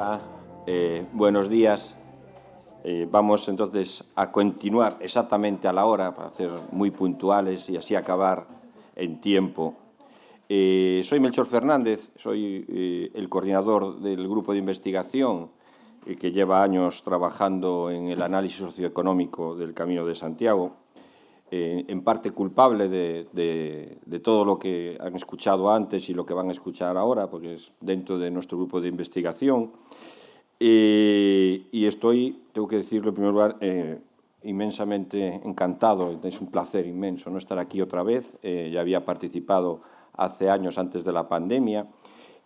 Hola, buenos días. Vamos entonces a continuar exactamente a la hora para ser muy puntuales y así acabar en tiempo. Soy Melchor Fernández, soy el coordinador del grupo de investigación que lleva años trabajando en el análisis socioeconómico del Camino de Santiago, en parte culpable de todo lo que han escuchado antes y lo que van a escuchar ahora, porque es dentro de nuestro grupo de investigación. Y estoy, tengo que decirlo en primer lugar, inmensamente encantado, es un placer inmenso no estar aquí otra vez. Ya había participado hace años antes de la pandemia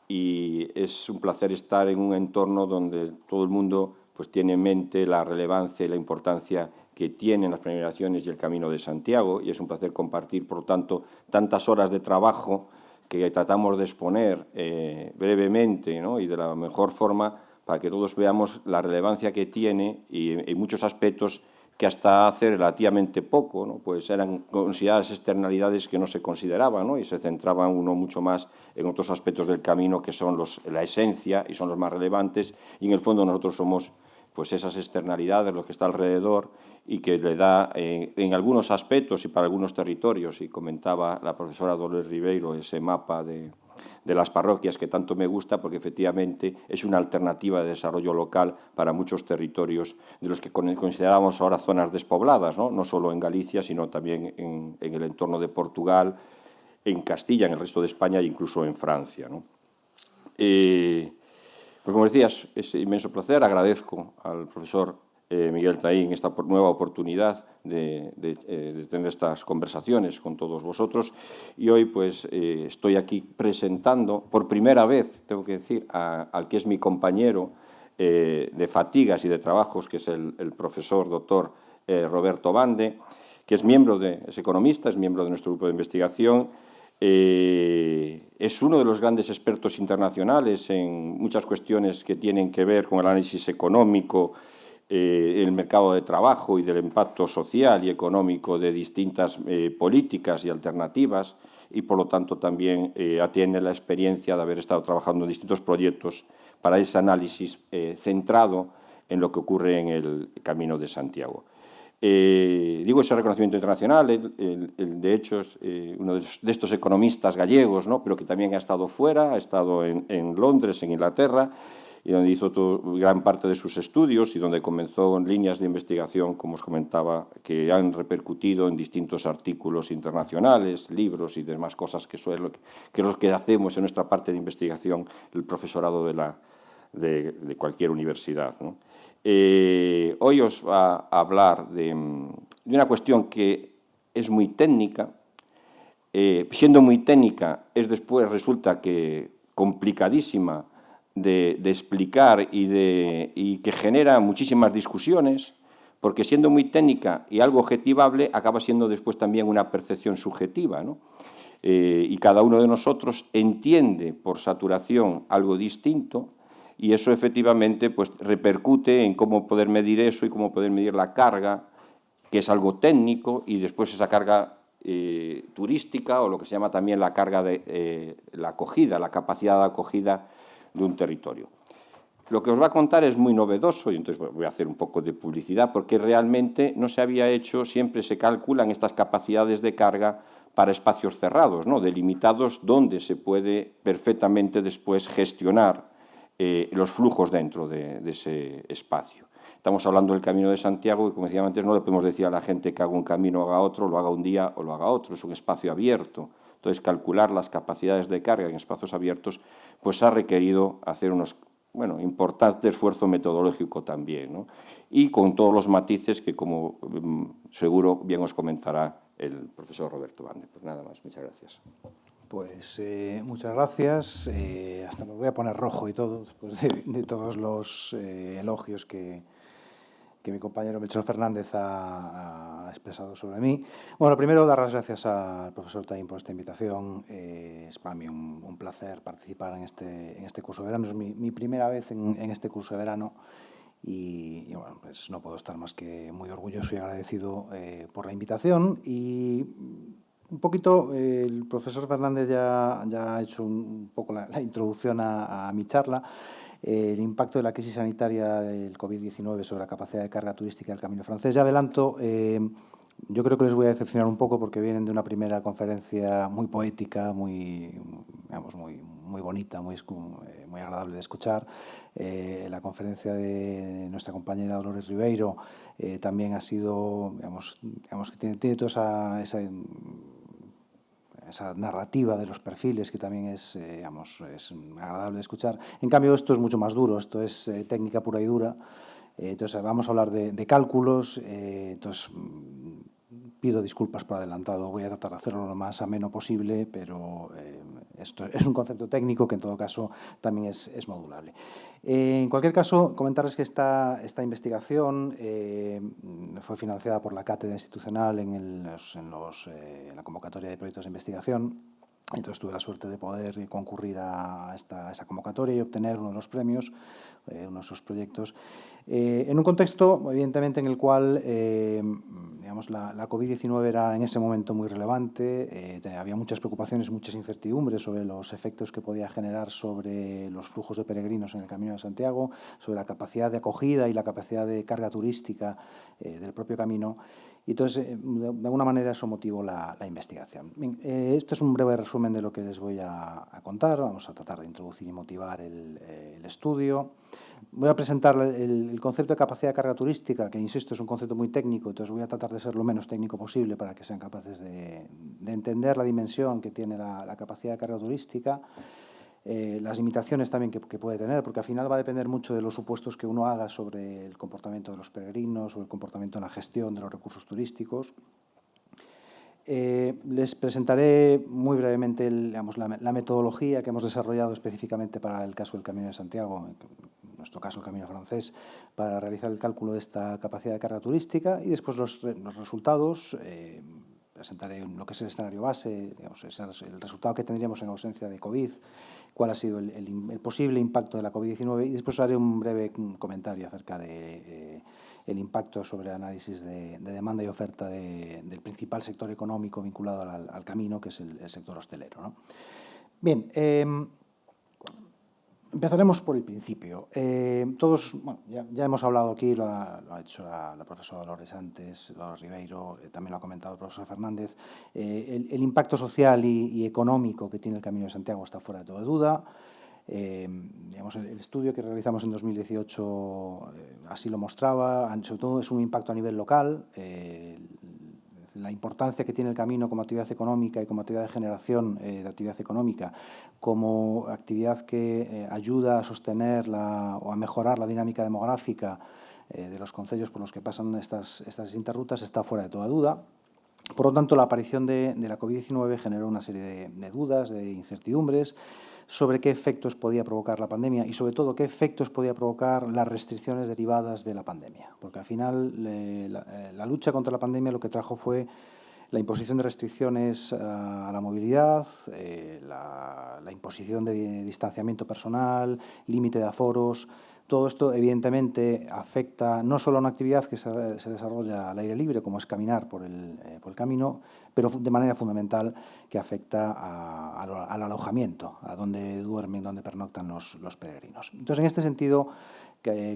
y es un placer estar en un entorno donde todo el mundo pues, tiene en mente la relevancia y la importancia que tienen las peregrinaciones y el Camino de Santiago, y es un placer compartir, por lo tanto, tantas horas de trabajo que tratamos de exponer brevemente, ¿no? Y de la mejor forma para que todos veamos la relevancia que tiene y en muchos aspectos que hasta hace relativamente poco, ¿no? Pues eran consideradas externalidades que no se consideraban, ¿no? Y se centraba uno mucho más en otros aspectos del camino que son la esencia y son los más relevantes, y en el fondo nosotros somos pues esas externalidades, lo que está alrededor, y que le da en algunos aspectos y para algunos territorios, y comentaba la profesora Dolores Ribeiro ese mapa de las parroquias que tanto me gusta, porque efectivamente es una alternativa de desarrollo local para muchos territorios de los que consideramos ahora zonas despobladas, no solo en Galicia, sino también en el entorno de Portugal, en Castilla, en el resto de España e incluso en Francia, ¿no? Pues como decías, es inmenso placer. Agradezco al profesor Miguel Taín esta nueva oportunidad de tener estas conversaciones con todos vosotros, y hoy pues estoy aquí presentando por primera vez, tengo que decir, al que es mi compañero de fatigas y de trabajos, que es el profesor doctor Roberto Bande, que es economista, es miembro de nuestro grupo de investigación. Es uno de los grandes expertos internacionales en muchas cuestiones que tienen que ver con el análisis económico, el mercado de trabajo y del impacto social y económico de distintas políticas y alternativas, y por lo tanto también tiene la experiencia de haber estado trabajando en distintos proyectos para ese análisis centrado en lo que ocurre en el Camino de Santiago. Digo ese reconocimiento internacional, de hecho es uno de estos economistas gallegos, ¿no? Pero que también ha estado fuera, ha estado en Londres, en Inglaterra, y donde hizo gran parte de sus estudios y donde comenzó en líneas de investigación, como os comentaba, que han repercutido en distintos artículos internacionales, libros y demás cosas, que eso es lo que hacemos en nuestra parte de investigación, el profesorado de cualquier universidad, ¿no? Hoy os va a hablar de una cuestión que es muy técnica. Siendo muy técnica, resulta que complicadísima de explicar y que genera muchísimas discusiones, porque siendo muy técnica y algo objetivable, acaba siendo después también una percepción subjetiva, ¿no? Y cada uno de nosotros entiende por saturación algo distinto, y eso efectivamente pues, repercute en cómo poder medir eso y cómo poder medir la carga, que es algo técnico, y después esa carga turística, o lo que se llama también la carga de la acogida, la capacidad de acogida de un territorio. Lo que os va a contar es muy novedoso, y entonces voy a hacer un poco de publicidad, porque realmente no se había hecho, siempre se calculan estas capacidades de carga para espacios cerrados, ¿no? Delimitados, donde se puede perfectamente después gestionar los flujos dentro de ese espacio. Estamos hablando del Camino de Santiago, y como decía antes, no le podemos decir a la gente que haga un camino o haga otro, lo haga un día o lo haga otro, es un espacio abierto. Entonces, calcular las capacidades de carga en espacios abiertos pues ha requerido hacer unos importante esfuerzo metodológico también, ¿no? Y con todos los matices que, como seguro bien os comentará el profesor Roberto Bande. Pues nada más, muchas gracias. Pues muchas gracias. Hasta me voy a poner rojo y todo, después de todos los elogios que mi compañero Melchor Fernández ha expresado sobre mí. Bueno, primero dar las gracias al profesor Taín por esta invitación. Es para mí un placer participar en este curso de verano. Es mi primera vez en este curso de verano, y bueno, pues no puedo estar más que muy orgulloso y agradecido por la invitación. Y un poquito, el profesor Fernández ya ha hecho un poco la introducción a mi charla. el impacto de la crisis sanitaria del COVID-19 sobre la capacidad de carga turística del Camino francés. Ya adelanto, yo creo que les voy a decepcionar un poco porque vienen de una primera conferencia muy poética, muy bonita, muy agradable de escuchar. La conferencia de nuestra compañera Dolores Ribeiro también ha sido, digamos que tiene toda esa narrativa de los perfiles que también es agradable de escuchar. En cambio, esto es mucho más duro, esto es técnica pura y dura. Entonces, vamos a hablar de cálculos. Entonces, pido disculpas por adelantado, voy a tratar de hacerlo lo más ameno posible, pero esto es un concepto técnico que en todo caso también es modulable. En cualquier caso, comentarles que esta investigación fue financiada por la Cátedra Institucional en la convocatoria de proyectos de investigación. Entonces tuve la suerte de poder concurrir a esa convocatoria y obtener uno de los premios, uno de esos proyectos, en un contexto, evidentemente, en el cual la COVID-19 era en ese momento muy relevante. Había muchas preocupaciones, muchas incertidumbres sobre los efectos que podía generar sobre los flujos de peregrinos en el Camino de Santiago, sobre la capacidad de acogida y la capacidad de carga turística del propio camino. Y entonces, de alguna manera, eso motivó la investigación. Bien, este es un breve resumen de lo que les voy a contar. Vamos a tratar de introducir y motivar el estudio. Voy a presentar el concepto de capacidad de carga turística, que, insisto, es un concepto muy técnico, entonces voy a tratar de ser lo menos técnico posible para que sean capaces de entender la dimensión que tiene la capacidad de carga turística. Las limitaciones también que puede tener, porque al final va a depender mucho de los supuestos que uno haga sobre el comportamiento de los peregrinos, sobre el comportamiento en la gestión de los recursos turísticos. Les presentaré muy brevemente la metodología que hemos desarrollado específicamente para el caso del Camino de Santiago, en nuestro caso el Camino francés, para realizar el cálculo de esta capacidad de carga turística, y después los resultados. Presentaré lo que es el escenario base, el resultado que tendríamos en ausencia de COVID, cuál ha sido el posible impacto de la COVID-19, y después haré un breve comentario acerca de el impacto sobre el análisis de demanda y oferta del principal sector económico vinculado al camino, que es el sector hostelero, ¿no? Bien, empezaremos por el principio. Todos, ya hemos hablado aquí, lo ha hecho la profesora Dolores antes, Dolores Ribeiro, también lo ha comentado el profesor Fernández. El impacto social y económico que tiene el Camino de Santiago está fuera de toda duda. El estudio que realizamos en 2018 así lo mostraba. Sobre todo es un impacto a nivel local. La importancia que tiene el camino como actividad económica y como actividad de generación de actividad económica, como actividad que ayuda a sostener o a mejorar la dinámica demográfica de los concellos por los que pasan estas distintas rutas, está fuera de toda duda. Por lo tanto, la aparición de la COVID-19 generó una serie de dudas, de incertidumbres sobre qué efectos podía provocar la pandemia y, sobre todo, qué efectos podía provocar las restricciones derivadas de la pandemia. Porque, al final, la lucha contra la pandemia lo que trajo fue la imposición de restricciones a la movilidad, la imposición de distanciamiento personal, límite de aforos. Todo esto, evidentemente, afecta no solo a una actividad que se desarrolla al aire libre, como es caminar por el camino, pero de manera fundamental que afecta al alojamiento, a donde duermen, donde pernoctan los peregrinos. Entonces, en este sentido,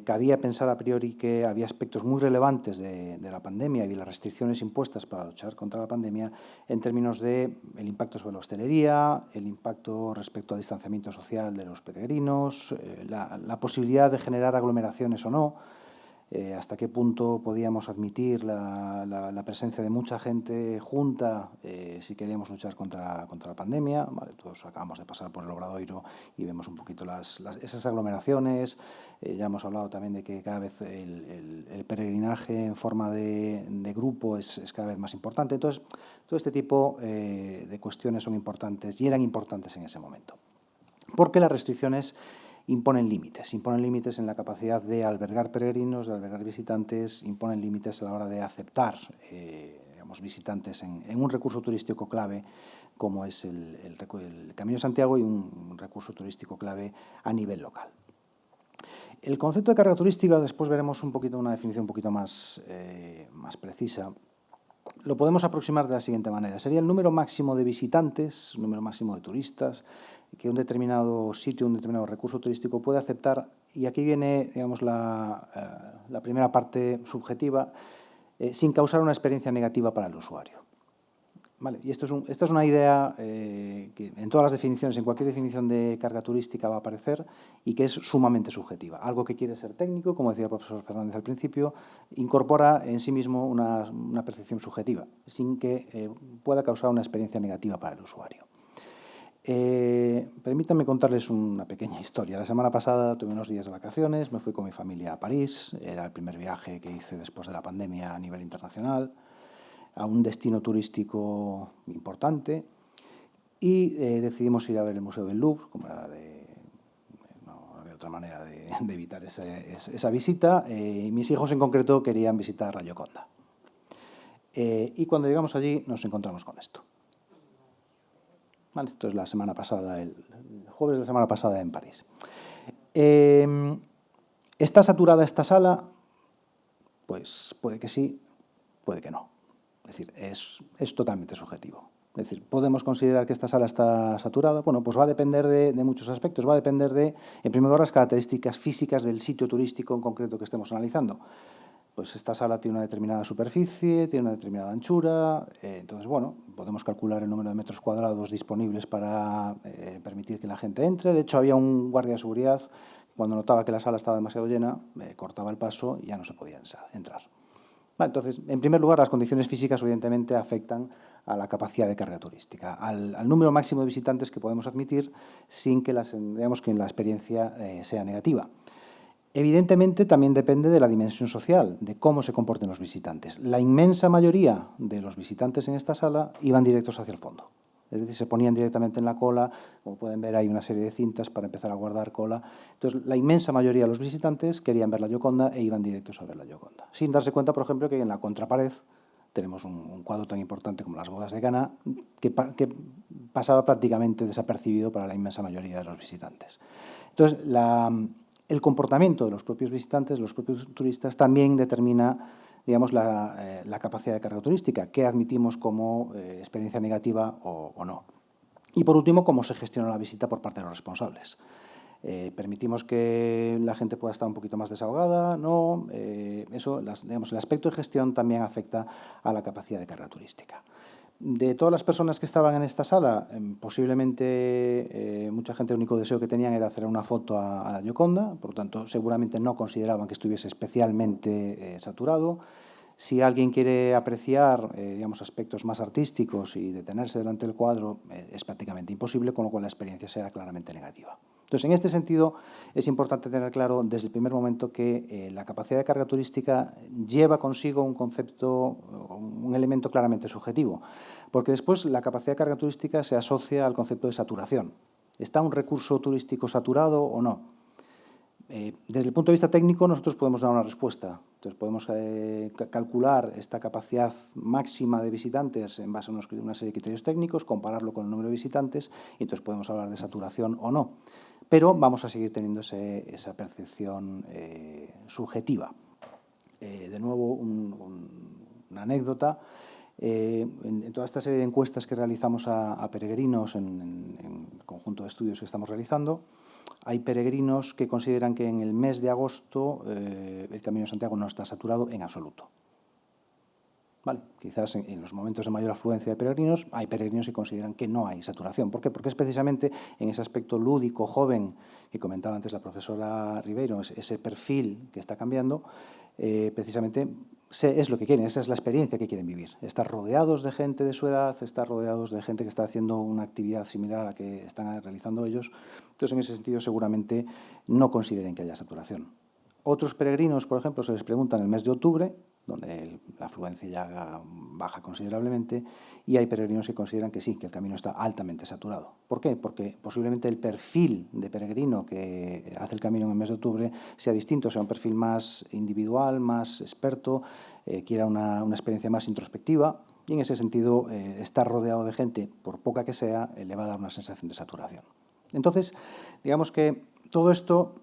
cabía pensar a priori que había aspectos muy relevantes de la pandemia y de las restricciones impuestas para luchar contra la pandemia en términos del impacto sobre la hostelería, el impacto respecto al distanciamiento social de los peregrinos, la posibilidad de generar aglomeraciones o no, hasta qué punto podíamos admitir la presencia de mucha gente junta si queríamos luchar contra la pandemia. Vale, todos acabamos de pasar por el Obradoiro y vemos un poquito esas aglomeraciones. Ya hemos hablado también de que cada vez el peregrinaje en forma de grupo es cada vez más importante. Entonces, todo este tipo de cuestiones son importantes y eran importantes en ese momento. Porque las restricciones imponen límites en la capacidad de albergar peregrinos, de albergar visitantes, imponen límites a la hora de aceptar visitantes en un recurso turístico clave como es el Camino de Santiago y un recurso turístico clave a nivel local. El concepto de carga turística, después veremos una definición un poquito más precisa. lo podemos aproximar de la siguiente manera. Sería el número máximo de visitantes, el número máximo de turistas que un determinado sitio, un determinado recurso turístico puede aceptar. Y aquí viene, digamos, la primera parte subjetiva, sin causar una experiencia negativa para el usuario. Vale, y esta es una idea que en todas las definiciones, en cualquier definición de carga turística va a aparecer y que es sumamente subjetiva. Algo que quiere ser técnico, como decía el profesor Fernández al principio, incorpora en sí mismo una percepción subjetiva, sin que pueda causar una experiencia negativa para el usuario. Permítanme contarles una pequeña historia. La semana pasada tuve unos días de vacaciones, me fui con mi familia a París, era el primer viaje que hice después de la pandemia a nivel internacional, a un destino turístico importante, y decidimos ir a ver el Museo del Louvre, como era no había otra manera de evitar esa visita, y mis hijos en concreto querían visitar la Gioconda. Y cuando llegamos allí nos encontramos con esto. Vale, esto es la semana pasada, el jueves de la semana pasada en París. ¿Está saturada esta sala? Pues puede que sí, puede que no. Es decir, es totalmente subjetivo. Es decir, ¿podemos considerar que esta sala está saturada? Bueno, pues va a depender de muchos aspectos. Va a depender de, en primer lugar, las características físicas del sitio turístico en concreto que estemos analizando. Pues esta sala tiene una determinada superficie, tiene una determinada anchura, entonces, bueno, podemos calcular el número de metros cuadrados disponibles para permitir que la gente entre. De hecho, había un guardia de seguridad, cuando notaba que la sala estaba demasiado llena, cortaba el paso y ya no se podía entrar. Vale, entonces, en primer lugar, las condiciones físicas, evidentemente, afectan a la capacidad de carga turística, al número máximo de visitantes que podemos admitir sin que, digamos, que la experiencia sea negativa. Evidentemente, también depende de la dimensión social, de cómo se comporten los visitantes. La inmensa mayoría de los visitantes en esta sala iban directos hacia el fondo. Es decir, se ponían directamente en la cola, como pueden ver hay una serie de cintas para empezar a guardar cola. Entonces, la inmensa mayoría de los visitantes querían ver la Gioconda e iban directos a ver la Gioconda. Sin darse cuenta, por ejemplo, que en la contrapared tenemos un cuadro tan importante como las bodas de Cana, que pasaba prácticamente desapercibido para la inmensa mayoría de los visitantes. Entonces, el comportamiento de los propios visitantes, los propios turistas, también determina, digamos, la capacidad de carga turística, qué admitimos como experiencia negativa o no. Y, por último, cómo se gestiona la visita por parte de los responsables. Permitimos que la gente pueda estar un poquito más desahogada, ¿no? Digamos, el aspecto de gestión también afecta a la capacidad de carga turística. De todas las personas que estaban en esta sala, posiblemente mucha gente el único deseo que tenían era hacer una foto a la Gioconda, por lo tanto seguramente no consideraban que estuviese especialmente saturado. Si alguien quiere apreciar digamos, aspectos más artísticos y detenerse delante del cuadro, es prácticamente imposible, con lo cual la experiencia será claramente negativa. Entonces, en este sentido, es importante tener claro desde el primer momento que la capacidad de carga turística lleva consigo un concepto, un elemento claramente subjetivo, porque después la capacidad de carga turística se asocia al concepto de saturación. ¿Está un recurso turístico saturado o no? Desde el punto de vista técnico, nosotros podemos dar una respuesta. Entonces, podemos calcular esta capacidad máxima de visitantes en base a una serie de criterios técnicos, compararlo con el número de visitantes, y entonces podemos hablar de saturación o no. Pero vamos a seguir teniendo esa percepción subjetiva. De nuevo, una anécdota. En toda esta serie de encuestas que realizamos a peregrinos en el conjunto de estudios que estamos realizando, hay peregrinos que consideran que en el mes de agosto el Camino de Santiago no está saturado en absoluto. ¿Vale? Quizás en los momentos de mayor afluencia de peregrinos hay peregrinos que consideran que no hay saturación. ¿Por qué? Porque es precisamente en ese aspecto lúdico, joven, que comentaba antes la profesora Ribeiro, ese perfil que está cambiando, precisamente es lo que quieren, esa es la experiencia que quieren vivir. Estar rodeados de gente de su edad, estar rodeados de gente que está haciendo una actividad similar a la que están realizando ellos. Entonces, en ese sentido, seguramente no consideren que haya saturación. Otros peregrinos, por ejemplo, se les pregunta en el mes de octubre, donde la afluencia ya baja considerablemente, y hay peregrinos que consideran que sí, que el camino está altamente saturado. ¿Por qué? Porque posiblemente el perfil de peregrino que hace el camino en el mes de octubre sea distinto, sea un perfil más individual, más experto, quiera una experiencia más introspectiva, y en ese sentido estar rodeado de gente, por poca que sea, le va a dar una sensación de saturación. Entonces, digamos que todo esto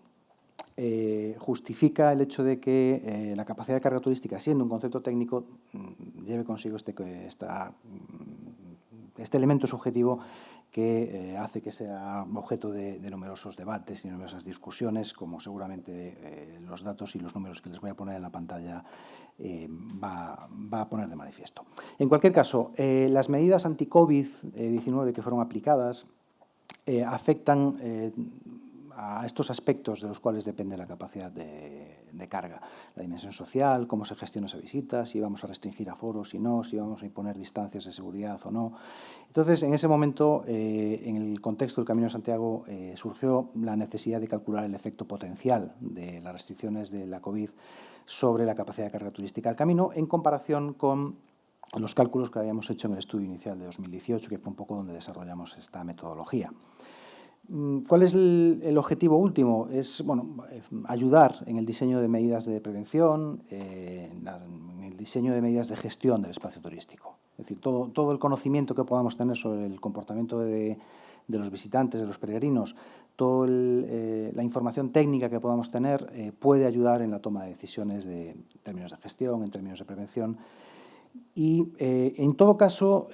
justifica el hecho de que la capacidad de carga turística, siendo un concepto técnico, lleve consigo este elemento subjetivo que hace que sea objeto de numerosos debates y numerosas discusiones, como seguramente los datos y los números que les voy a poner en la pantalla va a poner de manifiesto. En cualquier caso, las medidas anti-COVID-19 que fueron aplicadas afectan a estos aspectos de los cuales depende la capacidad de carga. La dimensión social, cómo se gestiona esa visita, si vamos a restringir aforos, si no, si vamos a imponer distancias de seguridad o no. Entonces, en ese momento, en el contexto del Camino de Santiago, surgió la necesidad de calcular el efecto potencial de las restricciones de la COVID sobre la capacidad de carga turística del camino, en comparación con los cálculos que habíamos hecho en el estudio inicial de 2018, que fue un poco donde desarrollamos esta metodología. ¿Cuál es el objetivo último? Es ayudar en el diseño de medidas de prevención, en el diseño de medidas de gestión del espacio turístico. Es decir, todo el conocimiento que podamos tener sobre el comportamiento de los visitantes, de los peregrinos, toda la información técnica que podamos tener puede ayudar en la toma de decisiones en términos de gestión, en términos de prevención. Y, en todo caso,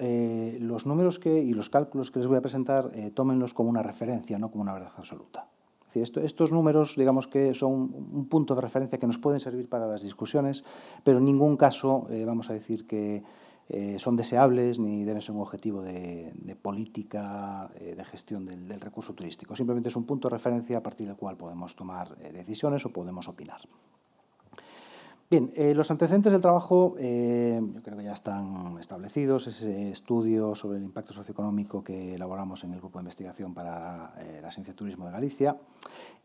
los números y los cálculos que les voy a presentar, tómenlos como una referencia, no como una verdad absoluta. Es decir, estos números, digamos que son un punto de referencia que nos pueden servir para las discusiones, pero en ningún caso vamos a decir que son deseables ni deben ser un objetivo de política de gestión del recurso turístico. Simplemente es un punto de referencia a partir del cual podemos tomar decisiones o podemos opinar. Bien, los antecedentes del trabajo yo creo que ya están establecidos. Ese estudio sobre el impacto socioeconómico que elaboramos en el Grupo de Investigación para la Ciencia y Turismo de Galicia.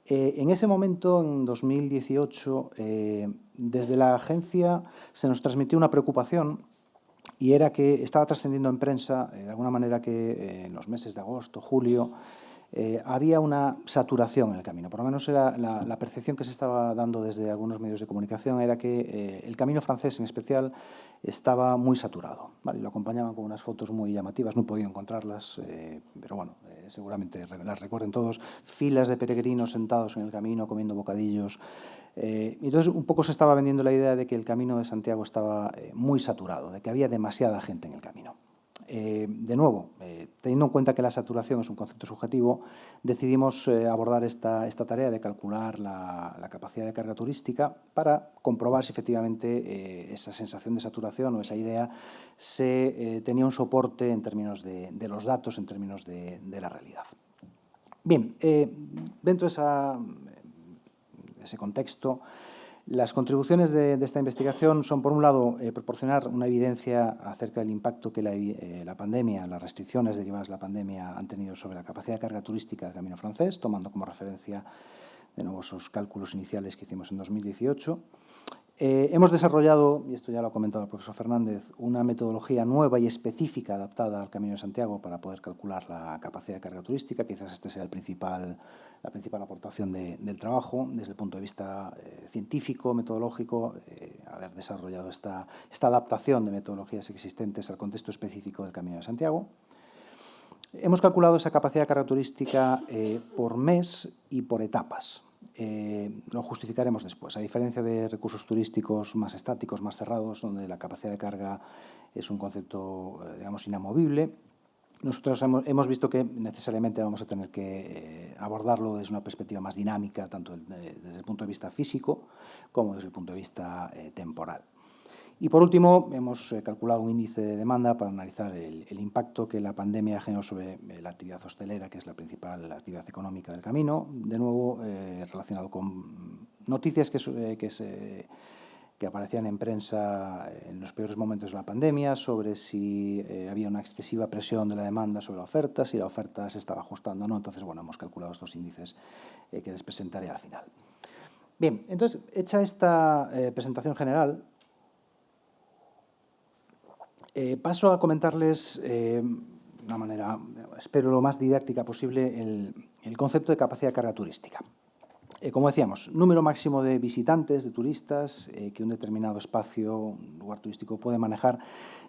En ese momento, en 2018, desde la agencia se nos transmitió una preocupación y era que estaba trascendiendo en prensa, de alguna manera, que en los meses de agosto, julio, había una saturación en el camino. Por lo menos era la percepción que se estaba dando desde algunos medios de comunicación era que el camino francés en especial estaba muy saturado. ¿Vale? Lo acompañaban con unas fotos muy llamativas, no he podido encontrarlas, pero bueno, seguramente las recuerden todos. Filas de peregrinos sentados en el camino comiendo bocadillos. Entonces, un poco se estaba vendiendo la idea de que el Camino de Santiago estaba muy saturado, de que había demasiada gente en el camino. De nuevo, teniendo en cuenta que la saturación es un concepto subjetivo, decidimos abordar esta tarea de calcular la capacidad de carga turística para comprobar si efectivamente esa sensación de saturación o esa idea tenía un soporte en términos de los datos, en términos de la realidad. Bien, dentro de ese contexto, las contribuciones de esta investigación son, por un lado, proporcionar una evidencia acerca del impacto que la pandemia, las restricciones derivadas de la pandemia han tenido sobre la capacidad de carga turística del Camino francés, tomando como referencia, de nuevo, esos cálculos iniciales que hicimos en 2018. Hemos desarrollado, y esto ya lo ha comentado el profesor Fernández, una metodología nueva y específica adaptada al Camino de Santiago para poder calcular la capacidad de carga turística. Quizás este sea la principal aportación del trabajo desde el punto de vista científico, metodológico, haber desarrollado esta adaptación de metodologías existentes al contexto específico del Camino de Santiago. Hemos calculado esa capacidad de carga turística por mes y por etapas. Lo justificaremos después. A diferencia de recursos turísticos más estáticos, más cerrados, donde la capacidad de carga es un concepto, digamos, inamovible, nosotros hemos visto que necesariamente vamos a tener que abordarlo desde una perspectiva más dinámica, tanto desde el punto de vista físico como desde el punto de vista temporal. Y, por último, hemos calculado un índice de demanda para analizar el impacto que la pandemia generó sobre la actividad hostelera, que es la principal actividad económica del camino, de nuevo relacionado con noticias que aparecían en prensa en los peores momentos de la pandemia sobre si había una excesiva presión de la demanda sobre la oferta, si la oferta se estaba ajustando o no. Entonces, bueno, hemos calculado estos índices que les presentaré al final. Bien, entonces, hecha esta presentación general, paso a comentarles de una manera, espero, lo más didáctica posible, el concepto de capacidad de carga turística. Como decíamos, número máximo de visitantes, de turistas, que un determinado espacio, un lugar turístico puede manejar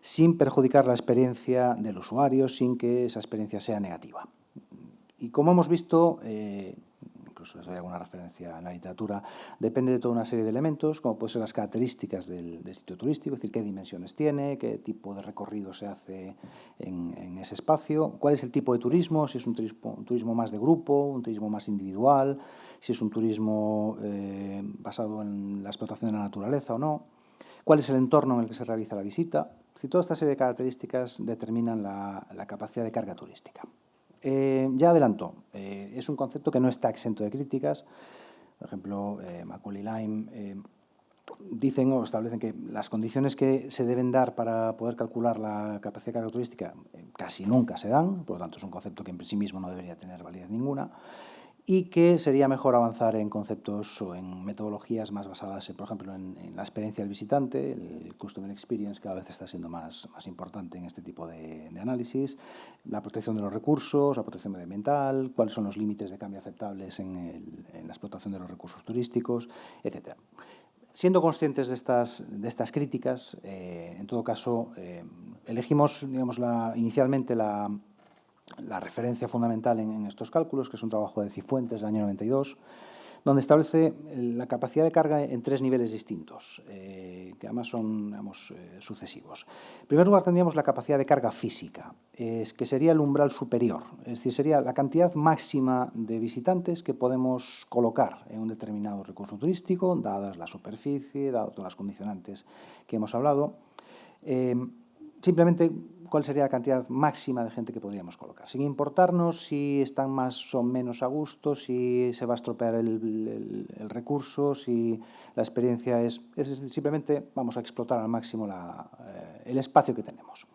sin perjudicar la experiencia del usuario, sin que esa experiencia sea negativa. Y como hemos visto, incluso os doy alguna referencia en la literatura, depende de toda una serie de elementos, como pueden ser las características del sitio turístico, es decir, qué dimensiones tiene, qué tipo de recorrido se hace en ese espacio, cuál es el tipo de turismo, si es un turismo más de grupo, un turismo más individual, si es un turismo basado en la explotación de la naturaleza o no, cuál es el entorno en el que se realiza la visita. Si toda esta serie de características determinan la capacidad de carga turística. Ya adelanto, es un concepto que no está exento de críticas. Por ejemplo, Macaulay Lime dicen o establecen que las condiciones que se deben dar para poder calcular la capacidad de carga turística casi nunca se dan, por lo tanto es un concepto que en sí mismo no debería tener validez ninguna, y que sería mejor avanzar en conceptos o en metodologías más basadas, por ejemplo, en la experiencia del visitante, el Customer Experience, que cada vez está siendo más importante en este tipo de análisis, la protección de los recursos, la protección medioambiental, cuáles son los límites de cambio aceptables en la explotación de los recursos turísticos, etc. Siendo conscientes de estas críticas, en todo caso, elegimos, digamos, inicialmente la referencia fundamental en estos cálculos, que es un trabajo de Cifuentes del año 92, donde establece la capacidad de carga en 3 niveles distintos, que además son, digamos, sucesivos. En primer lugar, tendríamos la capacidad de carga física, que sería el umbral superior, es decir, sería la cantidad máxima de visitantes que podemos colocar en un determinado recurso turístico, dadas la superficie, dadas todas las condicionantes que hemos hablado. Simplemente, cuál sería la cantidad máxima de gente que podríamos colocar, sin importarnos si están más o menos a gusto, si se va a estropear el recurso, si la experiencia es decir, simplemente vamos a explotar al máximo el espacio que tenemos.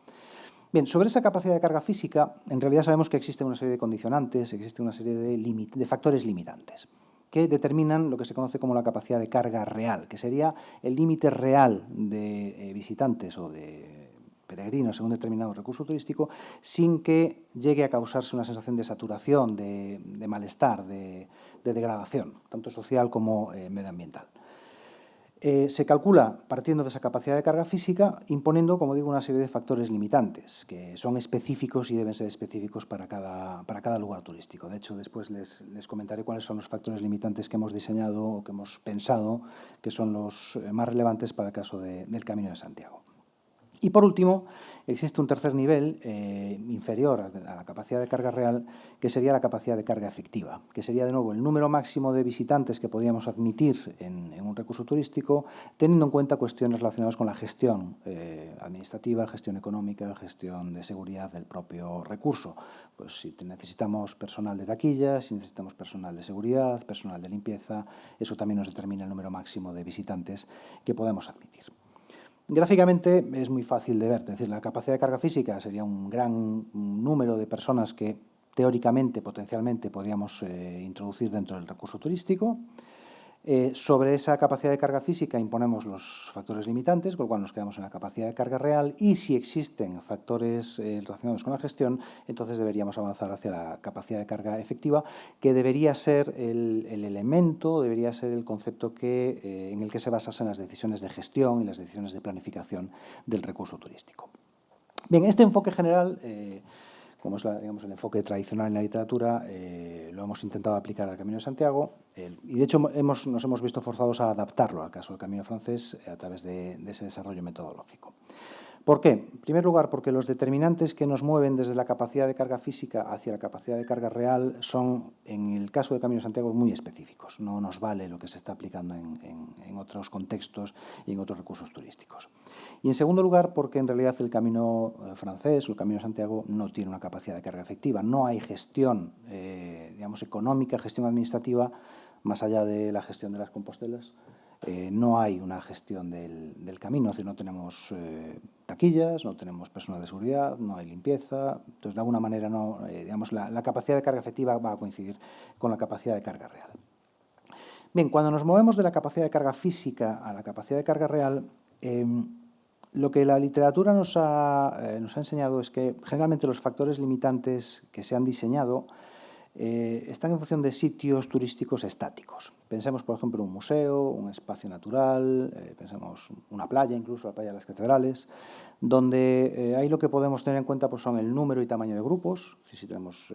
Bien, sobre esa capacidad de carga física, en realidad sabemos que existe una serie de condicionantes, existe una serie de factores limitantes que determinan lo que se conoce como la capacidad de carga real, que sería el límite real de visitantes o de peregrinos en un determinado recurso turístico sin que llegue a causarse una sensación de saturación, de malestar, de degradación, tanto social como medioambiental. Se calcula partiendo de esa capacidad de carga física, imponiendo, como digo, una serie de factores limitantes que son específicos y deben ser específicos para cada lugar turístico. De hecho, después les comentaré cuáles son los factores limitantes que hemos diseñado o que hemos pensado que son los más relevantes para el caso del Camino de Santiago. Y por último, existe un tercer nivel inferior a la capacidad de carga real, que sería la capacidad de carga efectiva, que sería de nuevo el número máximo de visitantes que podríamos admitir en un recurso turístico, teniendo en cuenta cuestiones relacionadas con la gestión administrativa, gestión económica, gestión de seguridad del propio recurso. Pues si necesitamos personal de taquillas, si necesitamos personal de seguridad, personal de limpieza, eso también nos determina el número máximo de visitantes que podemos admitir. Gráficamente es muy fácil de ver, es decir, la capacidad de carga física sería un gran número de personas que teóricamente, potencialmente, podríamos introducir dentro del recurso turístico. Sobre esa capacidad de carga física imponemos los factores limitantes, con lo cual nos quedamos en la capacidad de carga real, y si existen factores relacionados con la gestión, entonces deberíamos avanzar hacia la capacidad de carga efectiva, que debería ser el elemento, debería ser el concepto en el que se basan las decisiones de gestión y las decisiones de planificación del recurso turístico. Bien, este enfoque general, como es digamos, el enfoque tradicional en la literatura, lo hemos intentado aplicar al Camino de Santiago y, de hecho, nos hemos visto forzados a adaptarlo al caso del Camino francés a través de ese desarrollo metodológico. ¿Por qué? En primer lugar, porque los determinantes que nos mueven desde la capacidad de carga física hacia la capacidad de carga real son, en el caso del Camino de Santiago, muy específicos. No nos vale lo que se está aplicando en otros contextos y en otros recursos turísticos. Y, en segundo lugar, porque en realidad el Camino francés o el Camino de Santiago no tiene una capacidad de carga efectiva. No hay gestión, digamos, económica, gestión administrativa, más allá de la gestión de las compostelas. No hay una gestión del camino, es decir, no tenemos taquillas, no tenemos personal de seguridad, no hay limpieza. Entonces, de alguna manera, digamos, la capacidad de carga efectiva va a coincidir con la capacidad de carga real. Bien, cuando nos movemos de la capacidad de carga física a la capacidad de carga real, lo que la literatura nos ha enseñado es que generalmente los factores limitantes que se han diseñado están en función de sitios turísticos estáticos. Pensemos, por ejemplo, un museo, un espacio natural, pensemos una playa, incluso la playa de las Catedrales, donde ahí lo que podemos tener en cuenta pues, son el número y tamaño de grupos. Si tenemos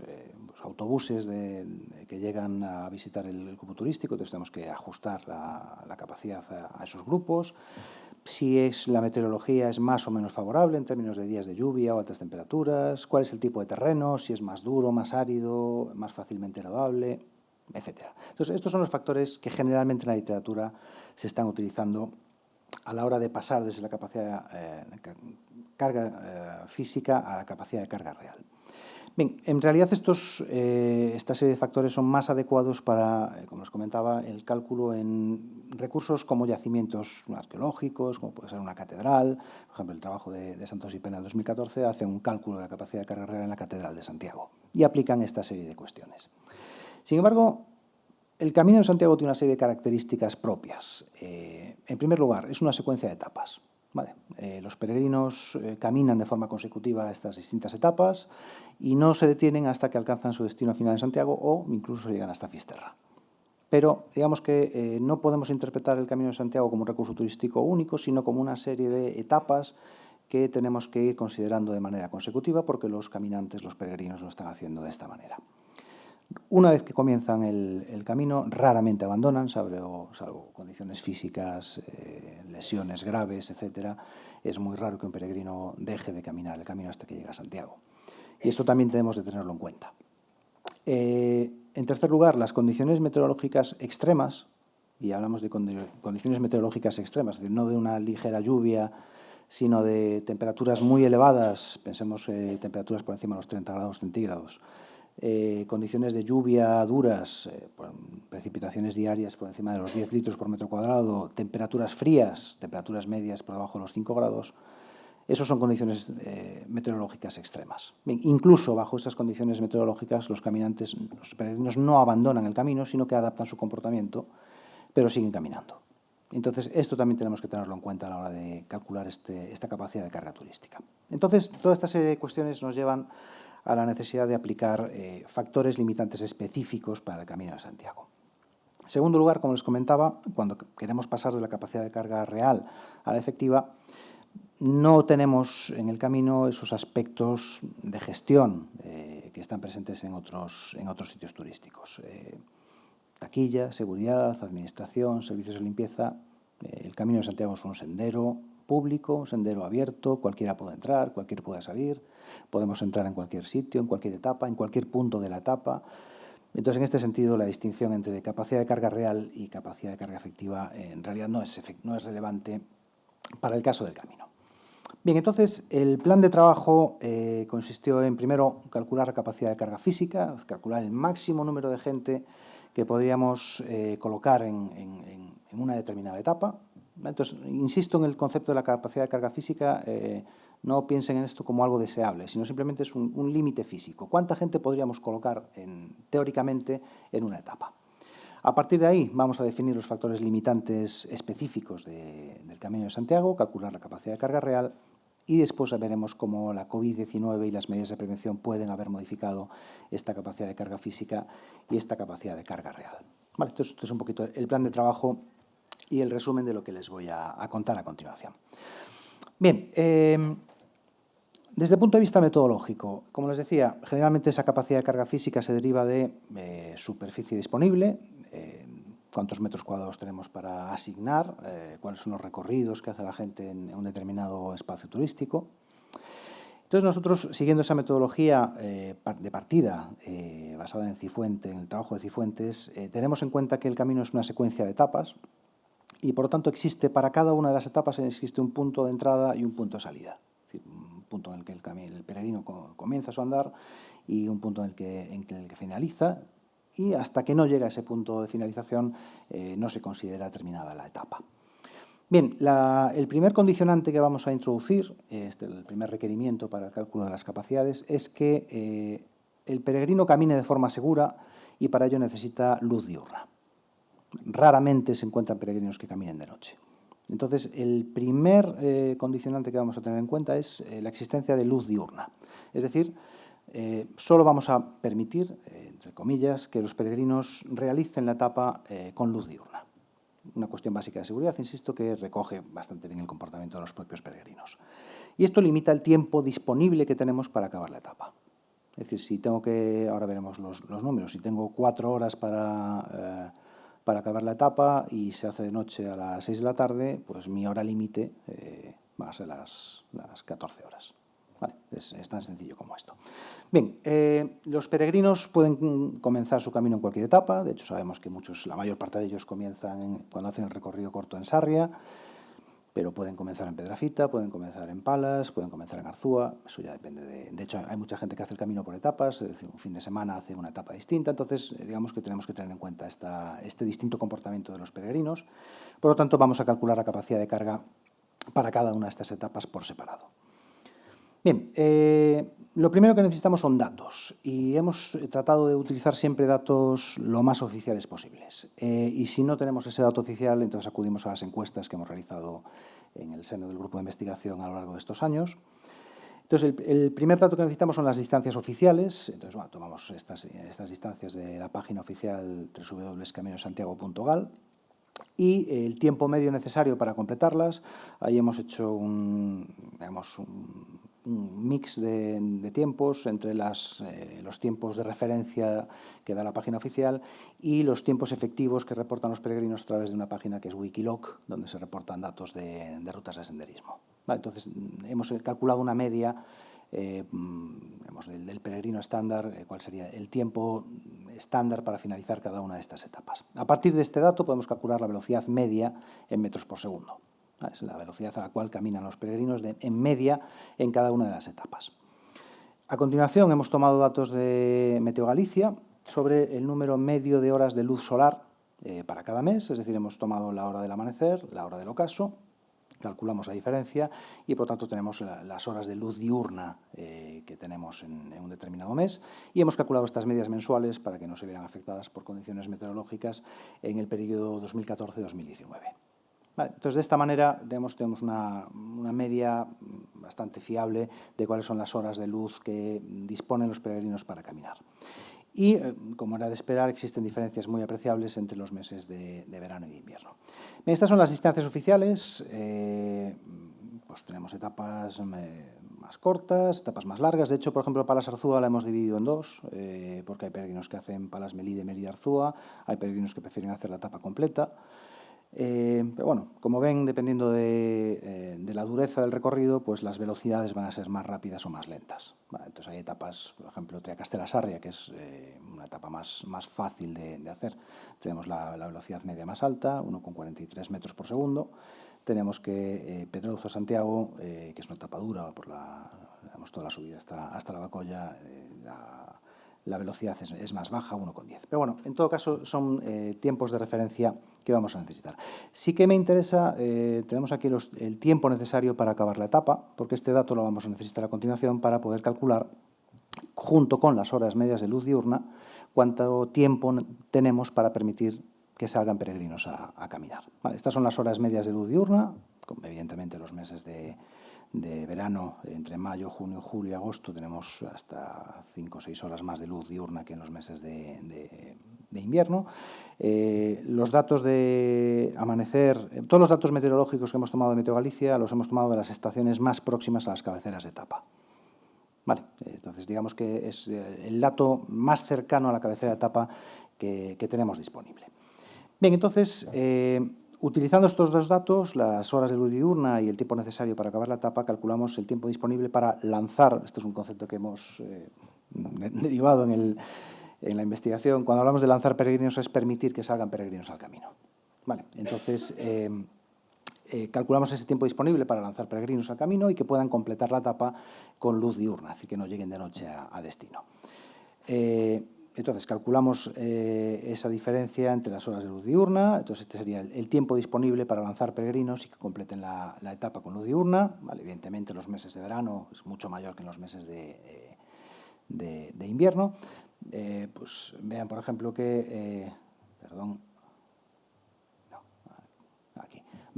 pues, autobuses que llegan a visitar el grupo turístico, entonces tenemos que ajustar la capacidad a esos grupos. Si la meteorología es más o menos favorable en términos de días de lluvia o altas temperaturas, cuál es el tipo de terreno, si es más duro, más árido, más fácilmente nadable, etc. Entonces, estos son los factores que generalmente en la literatura se están utilizando a la hora de pasar desde la capacidad de carga física a la capacidad de carga real. Bien, en realidad esta serie de factores son más adecuados para, como os comentaba, el cálculo en recursos como yacimientos arqueológicos, como puede ser una catedral. Por ejemplo, el trabajo de Santos y Pena en 2014 hace un cálculo de la capacidad de carga real en la Catedral de Santiago y aplican esta serie de cuestiones. Sin embargo, el Camino de Santiago tiene una serie de características propias. En primer lugar, es una secuencia de etapas. Vale. Los peregrinos caminan de forma consecutiva estas distintas etapas y no se detienen hasta que alcanzan su destino final en Santiago o incluso llegan hasta Fisterra. Pero digamos que no podemos interpretar el Camino de Santiago como un recurso turístico único, sino como una serie de etapas que tenemos que ir considerando de manera consecutiva porque los caminantes, los peregrinos, lo están haciendo de esta manera. Una vez que comienzan el camino, raramente abandonan, salvo condiciones físicas, lesiones graves, etc. Es muy raro que un peregrino deje de caminar el camino hasta que llegue a Santiago. Y esto también tenemos de tenerlo en cuenta. En tercer lugar, las condiciones meteorológicas extremas, y hablamos de condiciones meteorológicas extremas, es decir, no de una ligera lluvia, sino de temperaturas muy elevadas, pensemos temperaturas por encima de los 30 grados centígrados, condiciones de lluvia duras, precipitaciones diarias por encima de los 10 litros por metro cuadrado, temperaturas frías, temperaturas medias por debajo de los 5 grados, esas son condiciones meteorológicas extremas. Bien, incluso bajo esas condiciones meteorológicas los caminantes, los peregrinos no abandonan el camino, sino que adaptan su comportamiento, pero siguen caminando. Entonces, esto también tenemos que tenerlo en cuenta a la hora de calcular esta capacidad de carga turística. Entonces, toda esta serie de cuestiones nos llevan a la necesidad de aplicar factores limitantes específicos para el Camino de Santiago. En segundo lugar, como les comentaba, cuando queremos pasar de la capacidad de carga real a la efectiva, no tenemos en el camino esos aspectos de gestión que están presentes en otros sitios turísticos. Taquilla, seguridad, administración, servicios de limpieza. El Camino de Santiago es un sendero público, un sendero abierto, cualquiera puede entrar, cualquiera puede salir, podemos entrar en cualquier sitio, en cualquier etapa, en cualquier punto de la etapa. Entonces, en este sentido, la distinción entre capacidad de carga real y capacidad de carga efectiva en realidad no es relevante para el caso del camino. Bien, entonces, el plan de trabajo consistió en, primero, calcular la capacidad de carga física, calcular el máximo número de gente que podríamos colocar en una determinada etapa. Entonces, insisto en el concepto de la capacidad de carga física, no piensen en esto como algo deseable, sino simplemente es un límite físico. ¿Cuánta gente podríamos colocar teóricamente en una etapa? A partir de ahí vamos a definir los factores limitantes específicos del Camino de Santiago, calcular la capacidad de carga real y después veremos cómo la COVID-19 y las medidas de prevención pueden haber modificado esta capacidad de carga física y esta capacidad de carga real. Vale, entonces, esto es un poquito el plan de trabajo y el resumen de lo que les voy a contar a continuación. Bien, desde el punto de vista metodológico, como les decía, generalmente esa capacidad de carga física se deriva de superficie disponible, cuántos metros cuadrados tenemos para asignar, cuáles son los recorridos que hace la gente en un determinado espacio turístico. Entonces nosotros, siguiendo esa metodología de partida basada en Cifuentes, en el trabajo de Cifuentes, tenemos en cuenta que el camino es una secuencia de etapas y por lo tanto existe para cada una de las etapas existe un punto de entrada y un punto de salida. Es decir, un punto en el que el peregrino comienza su andar y un punto en el que finaliza, y hasta que no llega a ese punto de finalización no se considera terminada la etapa. Bien, el primer condicionante que vamos a introducir, el primer requerimiento para el cálculo de las capacidades, es que el peregrino camine de forma segura y para ello necesita luz diurna. Raramente se encuentran peregrinos que caminen de noche. Entonces, el primer condicionante que vamos a tener en cuenta es la existencia de luz diurna. Es decir, solo vamos a permitir entre comillas, que los peregrinos realicen la etapa con luz diurna. Una cuestión básica de seguridad, insisto, que recoge bastante bien el comportamiento de los propios peregrinos. Y esto limita el tiempo disponible que tenemos para acabar la etapa. Es decir, si tengo que, ahora veremos los números, si tengo 4 horas para acabar la etapa y se hace de noche a las 6 de la tarde, pues mi hora límite va a ser las 14 horas. Vale, es tan sencillo como esto. Bien, los peregrinos pueden comenzar su camino en cualquier etapa. De hecho, sabemos que la mayor parte de ellos comienzan cuando hacen el recorrido corto en Sarria, pero pueden comenzar en Pedrafita, pueden comenzar en Palas, pueden comenzar en Arzúa. Eso ya depende de hecho, hay mucha gente que hace el camino por etapas, es decir, un fin de semana hace una etapa distinta. Entonces, digamos que tenemos que tener en cuenta este distinto comportamiento de los peregrinos. Por lo tanto, vamos a calcular la capacidad de carga para cada una de estas etapas por separado. Bien, lo primero que necesitamos son datos y hemos tratado de utilizar siempre datos lo más oficiales posibles. Y si no tenemos ese dato oficial, entonces acudimos a las encuestas que hemos realizado en el seno del grupo de investigación a lo largo de estos años. Entonces, el primer dato que necesitamos son las distancias oficiales. Entonces, bueno, tomamos estas distancias de la página oficial www.caminosantiago.gal. Y el tiempo medio necesario para completarlas. Ahí hemos hecho un mix de tiempos entre los tiempos de referencia que da la página oficial y los tiempos efectivos que reportan los peregrinos a través de una página que es Wikiloc, donde se reportan datos de rutas de senderismo. Vale, entonces, hemos calculado una media del peregrino estándar, cuál sería el tiempo estándar para finalizar cada una de estas etapas. A partir de este dato podemos calcular la velocidad media en metros por segundo. Es la velocidad a la cual caminan los peregrinos en media en cada una de las etapas. A continuación hemos tomado datos de Meteo Galicia sobre el número medio de horas de luz solar para cada mes, es decir, hemos tomado la hora del amanecer, la hora del ocaso, calculamos la diferencia y, por tanto, tenemos las horas de luz diurna que tenemos en un determinado mes y hemos calculado estas medias mensuales para que no se vieran afectadas por condiciones meteorológicas en el periodo 2014-2019. Vale, entonces, de esta manera tenemos una media bastante fiable de cuáles son las horas de luz que disponen los peregrinos para caminar. Y, como era de esperar, existen diferencias muy apreciables entre los meses de verano y de invierno. Bien, estas son las distancias oficiales. Pues tenemos etapas más cortas, etapas más largas. De hecho, por ejemplo, Palas Arzúa la hemos dividido en dos, porque hay peregrinos que hacen Palas Melide, Melide Arzúa, hay peregrinos que prefieren hacer la etapa completa. Pero bueno, como ven, dependiendo de la dureza del recorrido, pues las velocidades van a ser más rápidas o más lentas. Vale, entonces hay etapas, por ejemplo, Triacastela-Sarria, que es una etapa más fácil de hacer. Tenemos la velocidad media más alta, 1,43 metros por segundo. Tenemos que Pedrozo-Santiago, que es una etapa dura, toda la subida hasta la Bacolla, la velocidad es más baja, 1,10. Pero bueno, en todo caso son tiempos de referencia que vamos a necesitar. Sí que me interesa, tenemos aquí el tiempo necesario para acabar la etapa, porque este dato lo vamos a necesitar a continuación para poder calcular, junto con las horas medias de luz diurna, cuánto tiempo tenemos para permitir que salgan peregrinos a caminar. Vale, estas son las horas medias de luz diurna, evidentemente los meses de verano, entre mayo, junio, julio y agosto, tenemos hasta 5 o 6 horas más de luz diurna que en los meses de invierno. Los datos de amanecer, todos los datos meteorológicos que hemos tomado de Meteo Galicia los hemos tomado de las estaciones más próximas a las cabeceras de etapa. Vale, entonces digamos que es el dato más cercano a la cabecera de etapa que tenemos disponible. Bien, entonces, utilizando estos dos datos, las horas de luz diurna y el tiempo necesario para acabar la etapa, calculamos el tiempo disponible para lanzar, este es un concepto que hemos derivado en la investigación, cuando hablamos de lanzar peregrinos es permitir que salgan peregrinos al camino. Vale, entonces, calculamos ese tiempo disponible para lanzar peregrinos al camino y que puedan completar la etapa con luz diurna, así que no lleguen de noche a destino. Entonces, calculamos esa diferencia entre las horas de luz diurna. Entonces, este sería el tiempo disponible para lanzar peregrinos y que completen la etapa con luz diurna. Vale, evidentemente, los meses de verano es mucho mayor que en los meses de invierno. Pues vean, por ejemplo, que...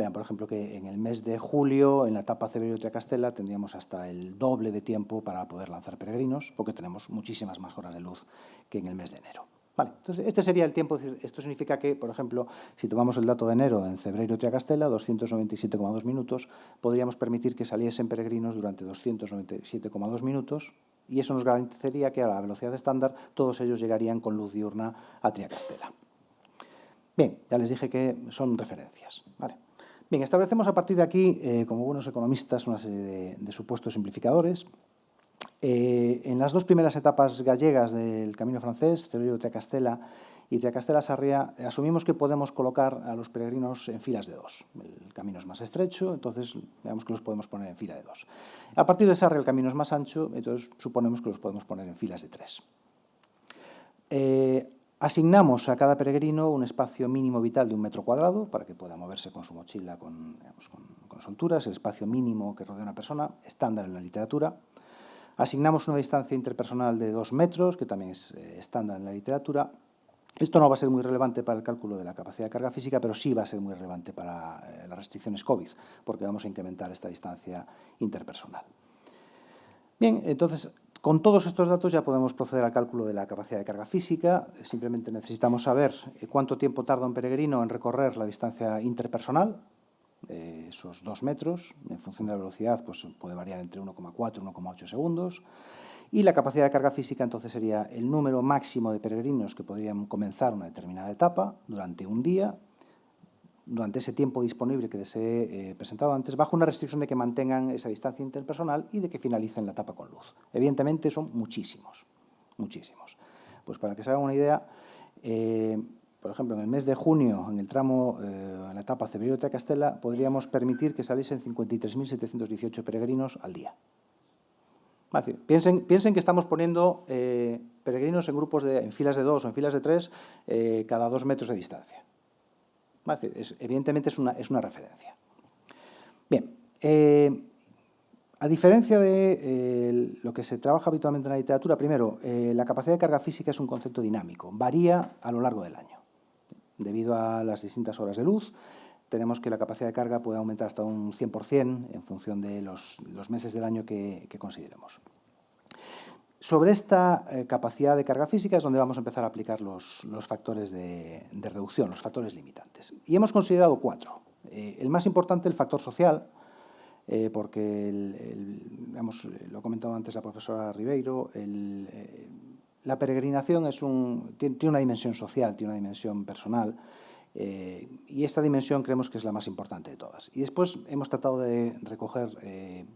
Vean, por ejemplo, que en el mes de julio, en la etapa Cebreiro-Triacastela, tendríamos hasta el doble de tiempo para poder lanzar peregrinos, porque tenemos muchísimas más horas de luz que en el mes de enero. Vale, entonces, este sería el tiempo. Esto significa que, por ejemplo, si tomamos el dato de enero en Cebreiro-Triacastela, 297,2 minutos, podríamos permitir que saliesen peregrinos durante 297,2 minutos, y eso nos garantizaría que a la velocidad estándar todos ellos llegarían con luz diurna a Triacastela. Bien, ya les dije que son referencias. Vale. Bien, establecemos a partir de aquí, como buenos economistas, una serie de supuestos simplificadores. En las dos primeras etapas gallegas del camino francés, Cebreiro-Triacastela y Triacastela-Sarriá, asumimos que podemos colocar a los peregrinos en filas de 2. El camino es más estrecho, entonces veamos que los podemos poner en fila de 2. A partir de Sarriá el camino es más ancho, entonces suponemos que los podemos poner en filas de 3. Asignamos a cada peregrino un espacio mínimo vital de 1 metro cuadrado para que pueda moverse con su mochila con solturas, el espacio mínimo que rodea a una persona, estándar en la literatura. Asignamos una distancia interpersonal de 2 metros, que también es estándar en la literatura. Esto no va a ser muy relevante para el cálculo de la capacidad de carga física, pero sí va a ser muy relevante para las restricciones COVID, porque vamos a incrementar esta distancia interpersonal. Bien, entonces, con todos estos datos ya podemos proceder al cálculo de la capacidad de carga física. Simplemente necesitamos saber cuánto tiempo tarda un peregrino en recorrer la distancia interpersonal, esos 2 metros. En función de la velocidad, pues puede variar entre 1,4 y 1,8 segundos. Y la capacidad de carga física, entonces, sería el número máximo de peregrinos que podrían comenzar una determinada etapa durante un día, durante ese tiempo disponible que les he presentado antes, bajo una restricción de que mantengan esa distancia interpersonal y de que finalicen la etapa con luz. Evidentemente son muchísimos, muchísimos. Pues para que se hagan una idea, por ejemplo, en el mes de junio, en el tramo, en la etapa Cebreiro-Triacastela, podríamos permitir que saliesen 53.718 peregrinos al día. Es decir, piensen que estamos poniendo peregrinos en grupos en filas de 2 o en filas de 3 cada 2 metros de distancia. Evidentemente es una referencia. Bien, a diferencia de lo que se trabaja habitualmente en la literatura, primero, la capacidad de carga física es un concepto dinámico, varía a lo largo del año. Debido a las distintas horas de luz, tenemos que la capacidad de carga puede aumentar hasta un 100% en función de los meses del año que consideremos. Sobre esta capacidad de carga física es donde vamos a empezar a aplicar los factores de reducción, los factores limitantes. Y hemos considerado 4. El más importante, el factor social, porque, lo ha comentado antes la profesora Ribeiro, la peregrinación tiene una dimensión social, tiene una dimensión personal, y esta dimensión creemos que es la más importante de todas. Y después hemos tratado de recoger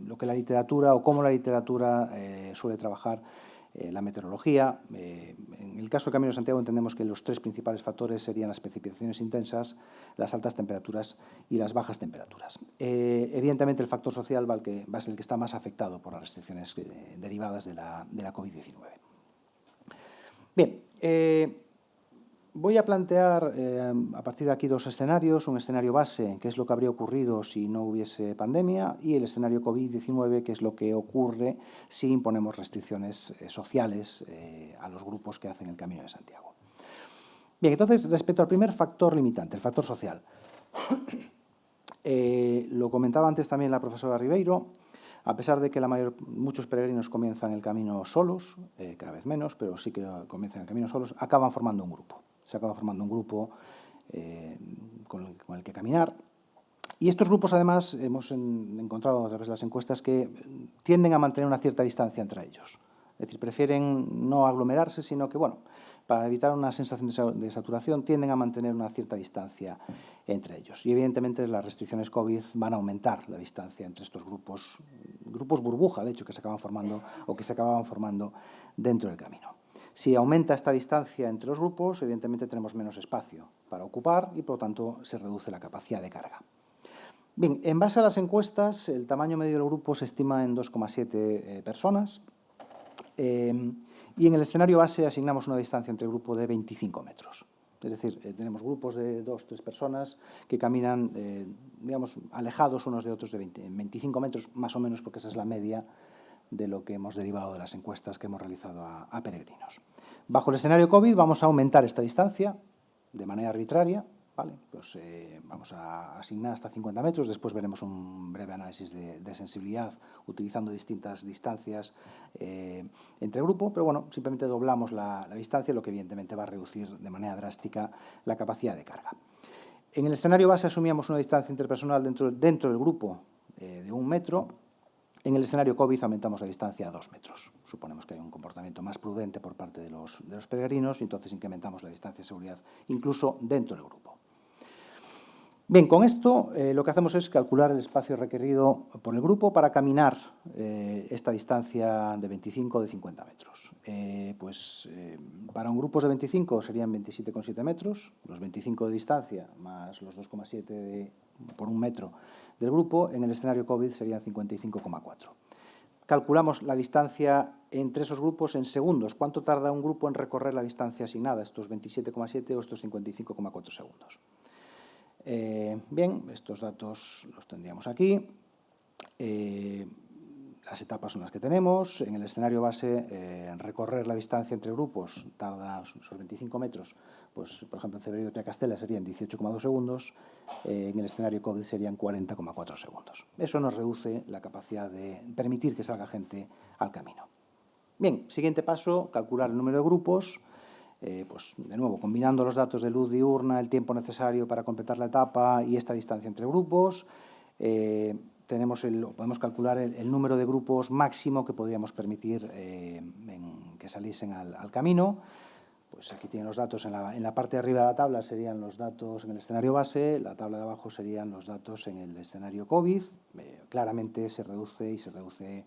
lo que la literatura o cómo la literatura suele trabajar la meteorología. En el caso del Camino de Santiago entendemos que los 3 principales factores serían las precipitaciones intensas, las altas temperaturas y las bajas temperaturas. Evidentemente el factor social va a ser el que está más afectado por las restricciones derivadas de la COVID-19. Bien, voy a plantear a partir de aquí 2 escenarios, un escenario base, que es lo que habría ocurrido si no hubiese pandemia, y el escenario COVID-19, que es lo que ocurre si imponemos restricciones sociales a los grupos que hacen el Camino de Santiago. Bien, entonces, respecto al primer factor limitante, el factor social, lo comentaba antes también la profesora Ribeiro. A pesar de que muchos peregrinos comienzan el camino solos, cada vez menos, pero sí que comienzan el camino solos, acaban formando un grupo. Se acaba formando un grupo con el que caminar. Y estos grupos, además, hemos encontrado a través de las encuestas que tienden a mantener una cierta distancia entre ellos. Es decir, prefieren no aglomerarse, sino que, para evitar una sensación de saturación, tienden a mantener una cierta distancia entre ellos. Y, evidentemente, las restricciones COVID van a aumentar la distancia entre estos grupos burbuja, de hecho, que se acaban formando o que se acababan formando dentro del camino. Si aumenta esta distancia entre los grupos, evidentemente tenemos menos espacio para ocupar y, por lo tanto, se reduce la capacidad de carga. Bien, en base a las encuestas, el tamaño medio del grupo se estima en 2,7 personas. Y en el escenario base asignamos una distancia entre el grupo de 25 metros. Es decir, tenemos grupos de 2 o 3 personas que caminan, alejados unos de otros de 25 metros, más o menos, porque esa es la media de lo que hemos derivado de las encuestas que hemos realizado a peregrinos. Bajo el escenario COVID vamos a aumentar esta distancia de manera arbitraria, ¿vale? Pues vamos a asignar hasta 50 metros, después veremos un breve análisis de sensibilidad utilizando distintas distancias entre grupo, pero bueno, simplemente doblamos la distancia, lo que evidentemente va a reducir de manera drástica la capacidad de carga. En el escenario base asumíamos una distancia interpersonal dentro del grupo de 1 metro. En el escenario COVID aumentamos la distancia a 2 metros. Suponemos que hay un comportamiento más prudente por parte de los peregrinos y entonces incrementamos la distancia de seguridad incluso dentro del grupo. Bien, con esto lo que hacemos es calcular el espacio requerido por el grupo para caminar esta distancia de 25 o de 50 metros. Para un grupo de 25 serían 27,7 metros, los 25 de distancia más los 2,7 por 1 metro del grupo. En el escenario COVID serían 55,4. Calculamos la distancia entre esos grupos en segundos. ¿Cuánto tarda un grupo en recorrer la distancia asignada, estos 27,7 o estos 55,4 segundos? Bien, estos datos los tendríamos aquí. Las etapas son las que tenemos. En el escenario base, recorrer la distancia entre grupos tarda esos 25 metros. Pues, por ejemplo, en Cervelló de Tracastela serían 18,2 segundos. En el escenario COVID serían 40,4 segundos. Eso nos reduce la capacidad de permitir que salga gente al camino. Bien, siguiente paso, calcular el número de grupos. Pues de nuevo, combinando los datos de luz diurna, el tiempo necesario para completar la etapa y esta distancia entre grupos, podemos calcular el número de grupos máximo que podríamos permitir que saliesen al camino. Pues aquí tienen los datos, en la parte de arriba de la tabla serían los datos en el escenario base, la tabla de abajo serían los datos en el escenario COVID. Claramente se reduce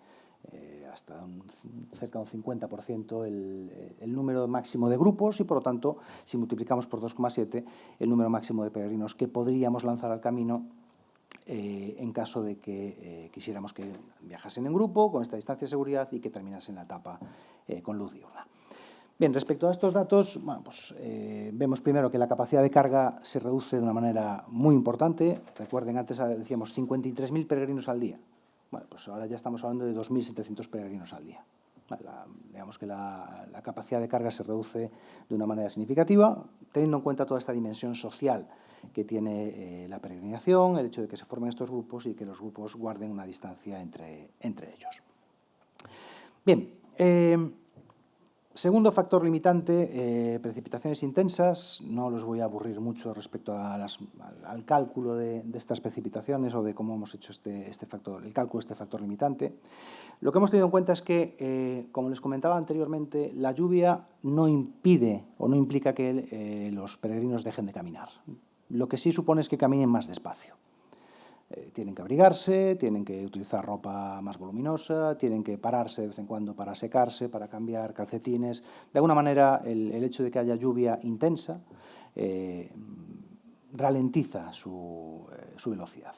hasta cerca de un 50% el número máximo de grupos y, por lo tanto, si multiplicamos por 2,7, el número máximo de peregrinos que podríamos lanzar al camino en caso de que quisiéramos que viajasen en grupo, con esta distancia de seguridad y que terminasen la etapa con luz diurna. Bien, respecto a estos datos, bueno, pues, vemos primero que la capacidad de carga se reduce de una manera muy importante. Recuerden, antes decíamos 53.000 peregrinos al día. Bueno, pues ahora ya estamos hablando de 2.700 peregrinos al día. Digamos que la capacidad de carga se reduce de una manera significativa, teniendo en cuenta toda esta dimensión social que tiene la peregrinación, el hecho de que se formen estos grupos y que los grupos guarden una distancia entre ellos. Bien, segundo factor limitante, precipitaciones intensas. No los voy a aburrir mucho respecto al cálculo de estas precipitaciones o de cómo hemos hecho el cálculo de este factor limitante. Lo que hemos tenido en cuenta es que, como les comentaba anteriormente, la lluvia no impide o no implica que los peregrinos dejen de caminar. Lo que sí supone es que caminen más despacio. Tienen que abrigarse, tienen que utilizar ropa más voluminosa, tienen que pararse de vez en cuando para secarse, para cambiar calcetines. De alguna manera, el hecho de que haya lluvia intensa ralentiza su velocidad.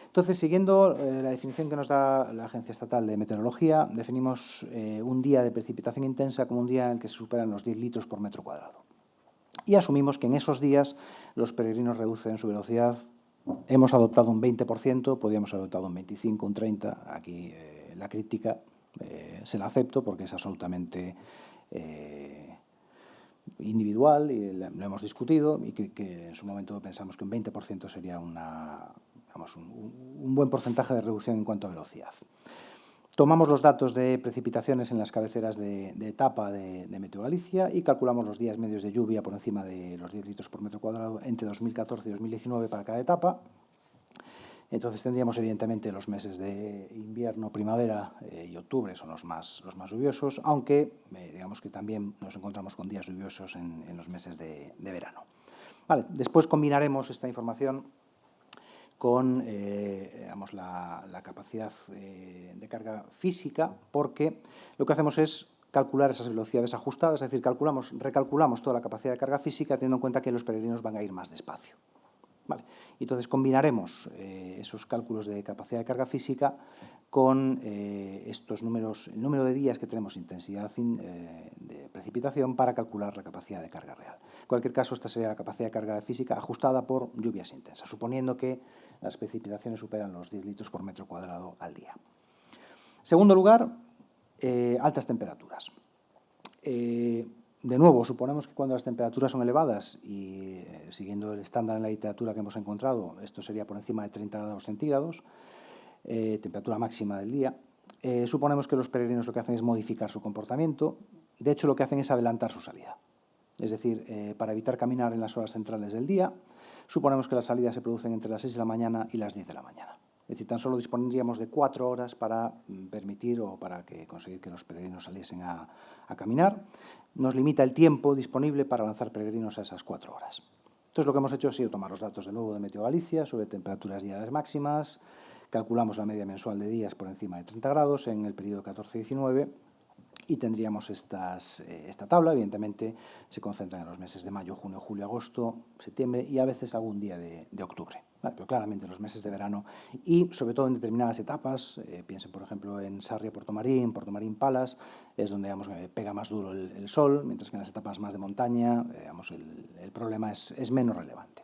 Entonces, siguiendo la definición que nos da la Agencia Estatal de Meteorología, definimos un día de precipitación intensa como un día en el que se superan los 10 litros por metro cuadrado. Y asumimos que en esos días los peregrinos reducen su velocidad. Hemos adoptado un 20%, podríamos haber adoptado un 25%, un 30%. Aquí la crítica se la acepto porque es absolutamente individual y lo hemos discutido y que en su momento pensamos que un 20% sería un buen porcentaje de reducción en cuanto a velocidad. Tomamos los datos de precipitaciones en las cabeceras de etapa de Meteo Galicia y calculamos los días medios de lluvia por encima de los 10 litros por metro cuadrado entre 2014 y 2019 para cada etapa. Entonces tendríamos evidentemente los meses de invierno, primavera y octubre son los más lluviosos, aunque digamos que también nos encontramos con días lluviosos en los meses de verano. Vale, después combinaremos esta información con la capacidad de carga física, porque lo que hacemos es calcular esas velocidades ajustadas, es decir, recalculamos toda la capacidad de carga física teniendo en cuenta que los peregrinos van a ir más despacio. Vale. Entonces combinaremos esos cálculos de capacidad de carga física con estos números, el número de días que tenemos intensidad de precipitación para calcular la capacidad de carga real. En cualquier caso, esta sería la capacidad de carga física ajustada por lluvias intensas, suponiendo que las precipitaciones superan los 10 litros por metro cuadrado al día. Segundo lugar, altas temperaturas. De nuevo, suponemos que cuando las temperaturas son elevadas y siguiendo el estándar en la literatura que hemos encontrado, esto sería por encima de 30 grados centígrados, temperatura máxima del día, suponemos que los peregrinos lo que hacen es modificar su comportamiento. De hecho, lo que hacen es adelantar su salida. Es decir, para evitar caminar en las horas centrales del día, suponemos que las salidas se producen entre las 6 de la mañana y las 10 de la mañana. Es decir, tan solo dispondríamos de 4 horas para permitir o para conseguir que los peregrinos saliesen a caminar. Nos limita el tiempo disponible para lanzar peregrinos a esas 4 horas. Entonces, lo que hemos hecho ha sido tomar los datos de nuevo de Meteo Galicia sobre temperaturas diarias máximas, calculamos la media mensual de días por encima de 30 grados en el periodo 14-19 y tendríamos esta tabla. Evidentemente se concentran en los meses de mayo, junio, julio, agosto, septiembre y a veces algún día de octubre. Vale, pero claramente en los meses de verano y sobre todo en determinadas etapas, piensen por ejemplo en Sarria, Porto Marín Palas, es donde pega más duro el sol, mientras que en las etapas más de montaña el problema es menos relevante.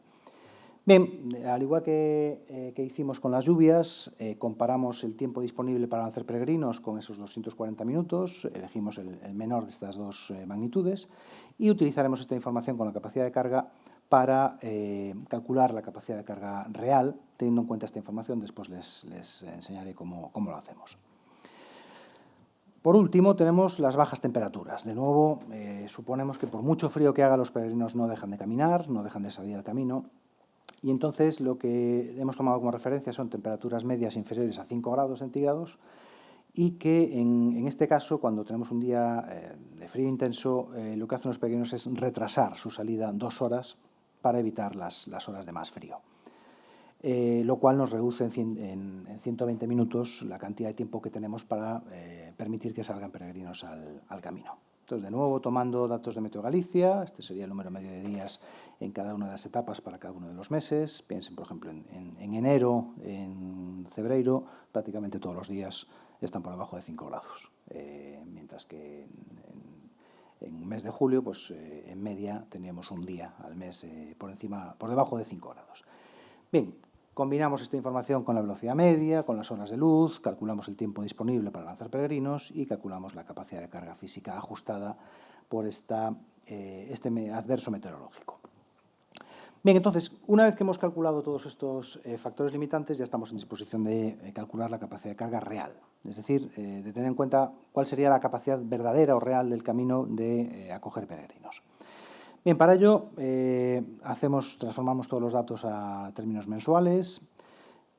Bien, al igual que hicimos con las lluvias, comparamos el tiempo disponible para lanzar peregrinos con esos 240 minutos, elegimos el menor de estas dos magnitudes y utilizaremos esta información con la capacidad de carga para calcular la capacidad de carga real. Teniendo en cuenta esta información, después les enseñaré cómo lo hacemos. Por último, tenemos las bajas temperaturas. De nuevo, suponemos que por mucho frío que haga, los peregrinos no dejan de caminar, no dejan de salir al camino. Y entonces lo que hemos tomado como referencia son temperaturas medias inferiores a 5 grados centígrados y que en este caso, cuando tenemos un día de frío intenso, lo que hacen los peregrinos es retrasar su salida 2 horas para evitar las horas de más frío, lo cual nos reduce en 120 minutos la cantidad de tiempo que tenemos para permitir que salgan peregrinos al camino. Entonces, de nuevo, tomando datos de Meteo Galicia, este sería el número medio de días en cada una de las etapas para cada uno de los meses. Piensen, por ejemplo, en enero, en febrero, prácticamente todos los días están por debajo de 5 grados, mientras que en un mes de julio, pues en media teníamos un día al mes por debajo de 5 grados. Bien, combinamos esta información con la velocidad media, con las horas de luz, calculamos el tiempo disponible para lanzar peregrinos y calculamos la capacidad de carga física ajustada por este adverso meteorológico. Bien, entonces, una vez que hemos calculado todos estos factores limitantes, ya estamos en disposición de calcular la capacidad de carga real, es decir, de tener en cuenta cuál sería la capacidad verdadera o real del camino de acoger peregrinos. Bien, para ello transformamos todos los datos a términos mensuales.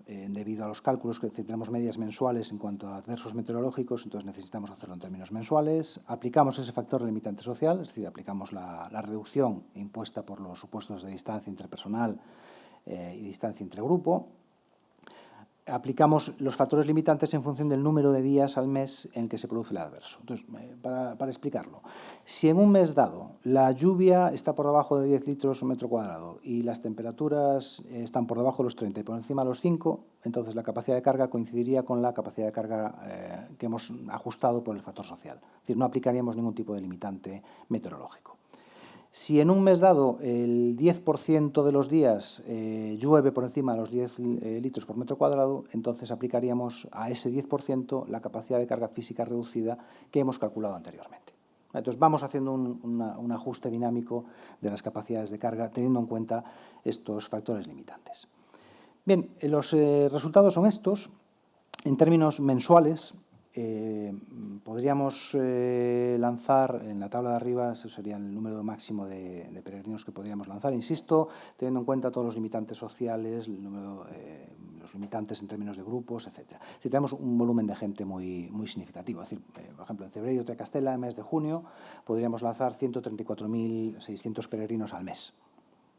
Debido a los cálculos que tenemos medias mensuales en cuanto a adversos meteorológicos, entonces necesitamos hacerlo en términos mensuales. Aplicamos ese factor limitante social, es decir, aplicamos la reducción impuesta por los supuestos de distancia interpersonal y distancia entre grupo. Aplicamos los factores limitantes en función del número de días al mes en el que se produce el adverso. Entonces, para explicarlo, si en un mes dado la lluvia está por debajo de 10 litros por metro cuadrado y las temperaturas están por debajo de los 30 y por encima de los 5, entonces la capacidad de carga coincidiría con la capacidad de carga que hemos ajustado por el factor social. Es decir, no aplicaríamos ningún tipo de limitante meteorológico. Si en un mes dado el 10% de los días llueve por encima de los 10 litros por metro cuadrado, entonces aplicaríamos a ese 10% la capacidad de carga física reducida que hemos calculado anteriormente. Entonces vamos haciendo un ajuste dinámico de las capacidades de carga teniendo en cuenta estos factores limitantes. Bien, los resultados son estos. En términos mensuales, podríamos lanzar en la tabla de arriba, ese sería el número máximo de peregrinos que podríamos lanzar, insisto, teniendo en cuenta todos los limitantes sociales, los limitantes en términos de grupos, etc. Si tenemos un volumen de gente muy significativo, es decir, por ejemplo, en Cebreiro de Castela, en mes de junio, podríamos lanzar 134.600 peregrinos al mes.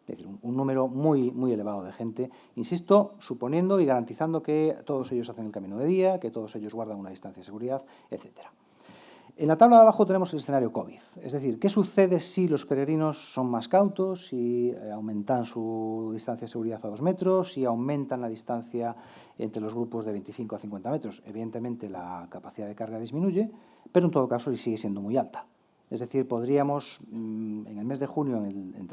Es decir, un número muy elevado de gente, insisto, suponiendo y garantizando que todos ellos hacen el camino de día, que todos ellos guardan una distancia de seguridad, etc. En la tabla de abajo tenemos el escenario COVID, es decir, ¿qué sucede si los peregrinos son más cautos, si aumentan su distancia de seguridad a 2 metros, si aumentan la distancia entre los grupos de 25 a 50 metros? Evidentemente la capacidad de carga disminuye, pero en todo caso sigue siendo muy alta. Es decir, podríamos, en el mes de junio, en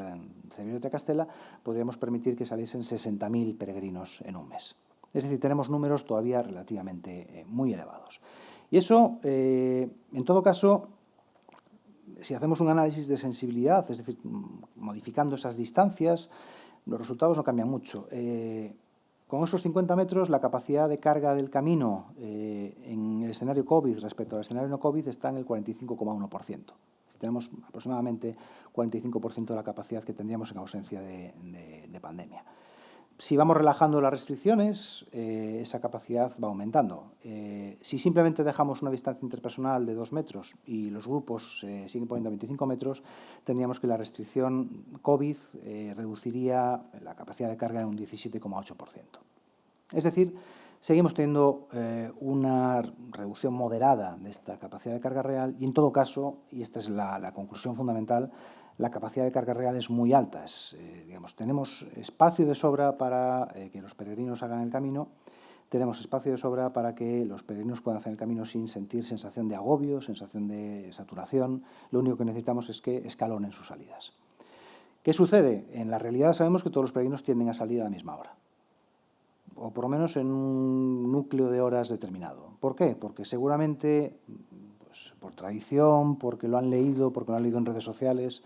Cebreiro de Castela, podríamos permitir que saliesen 60.000 peregrinos en un mes. Es decir, tenemos números todavía relativamente muy elevados. Y eso, en todo caso, si hacemos un análisis de sensibilidad, es decir, modificando esas distancias, los resultados no cambian mucho. Con esos 50 metros, la capacidad de carga del camino en el escenario COVID respecto al escenario no COVID está en el 45,1%. Tenemos aproximadamente 45% de la capacidad que tendríamos en ausencia de pandemia. Si vamos relajando las restricciones, esa capacidad va aumentando. Si simplemente dejamos una distancia interpersonal de 2 metros y los grupos siguen poniendo 25 metros, tendríamos que la restricción COVID reduciría la capacidad de carga en un 17,8%. Es decir, seguimos teniendo una reducción moderada de esta capacidad de carga real y, en todo caso, y esta es la conclusión fundamental, la capacidad de carga real es muy alta. Digamos, tenemos espacio de sobra para que los peregrinos hagan el camino, tenemos espacio de sobra para que los peregrinos puedan hacer el camino sin sentir sensación de agobio, sensación de saturación. Lo único que necesitamos es que escalonen sus salidas. ¿Qué sucede? En la realidad sabemos que todos los peregrinos tienden a salir a la misma hora, o por lo menos en un núcleo de horas determinado. ¿Por qué? Porque seguramente, pues, por tradición, porque lo han leído en redes sociales,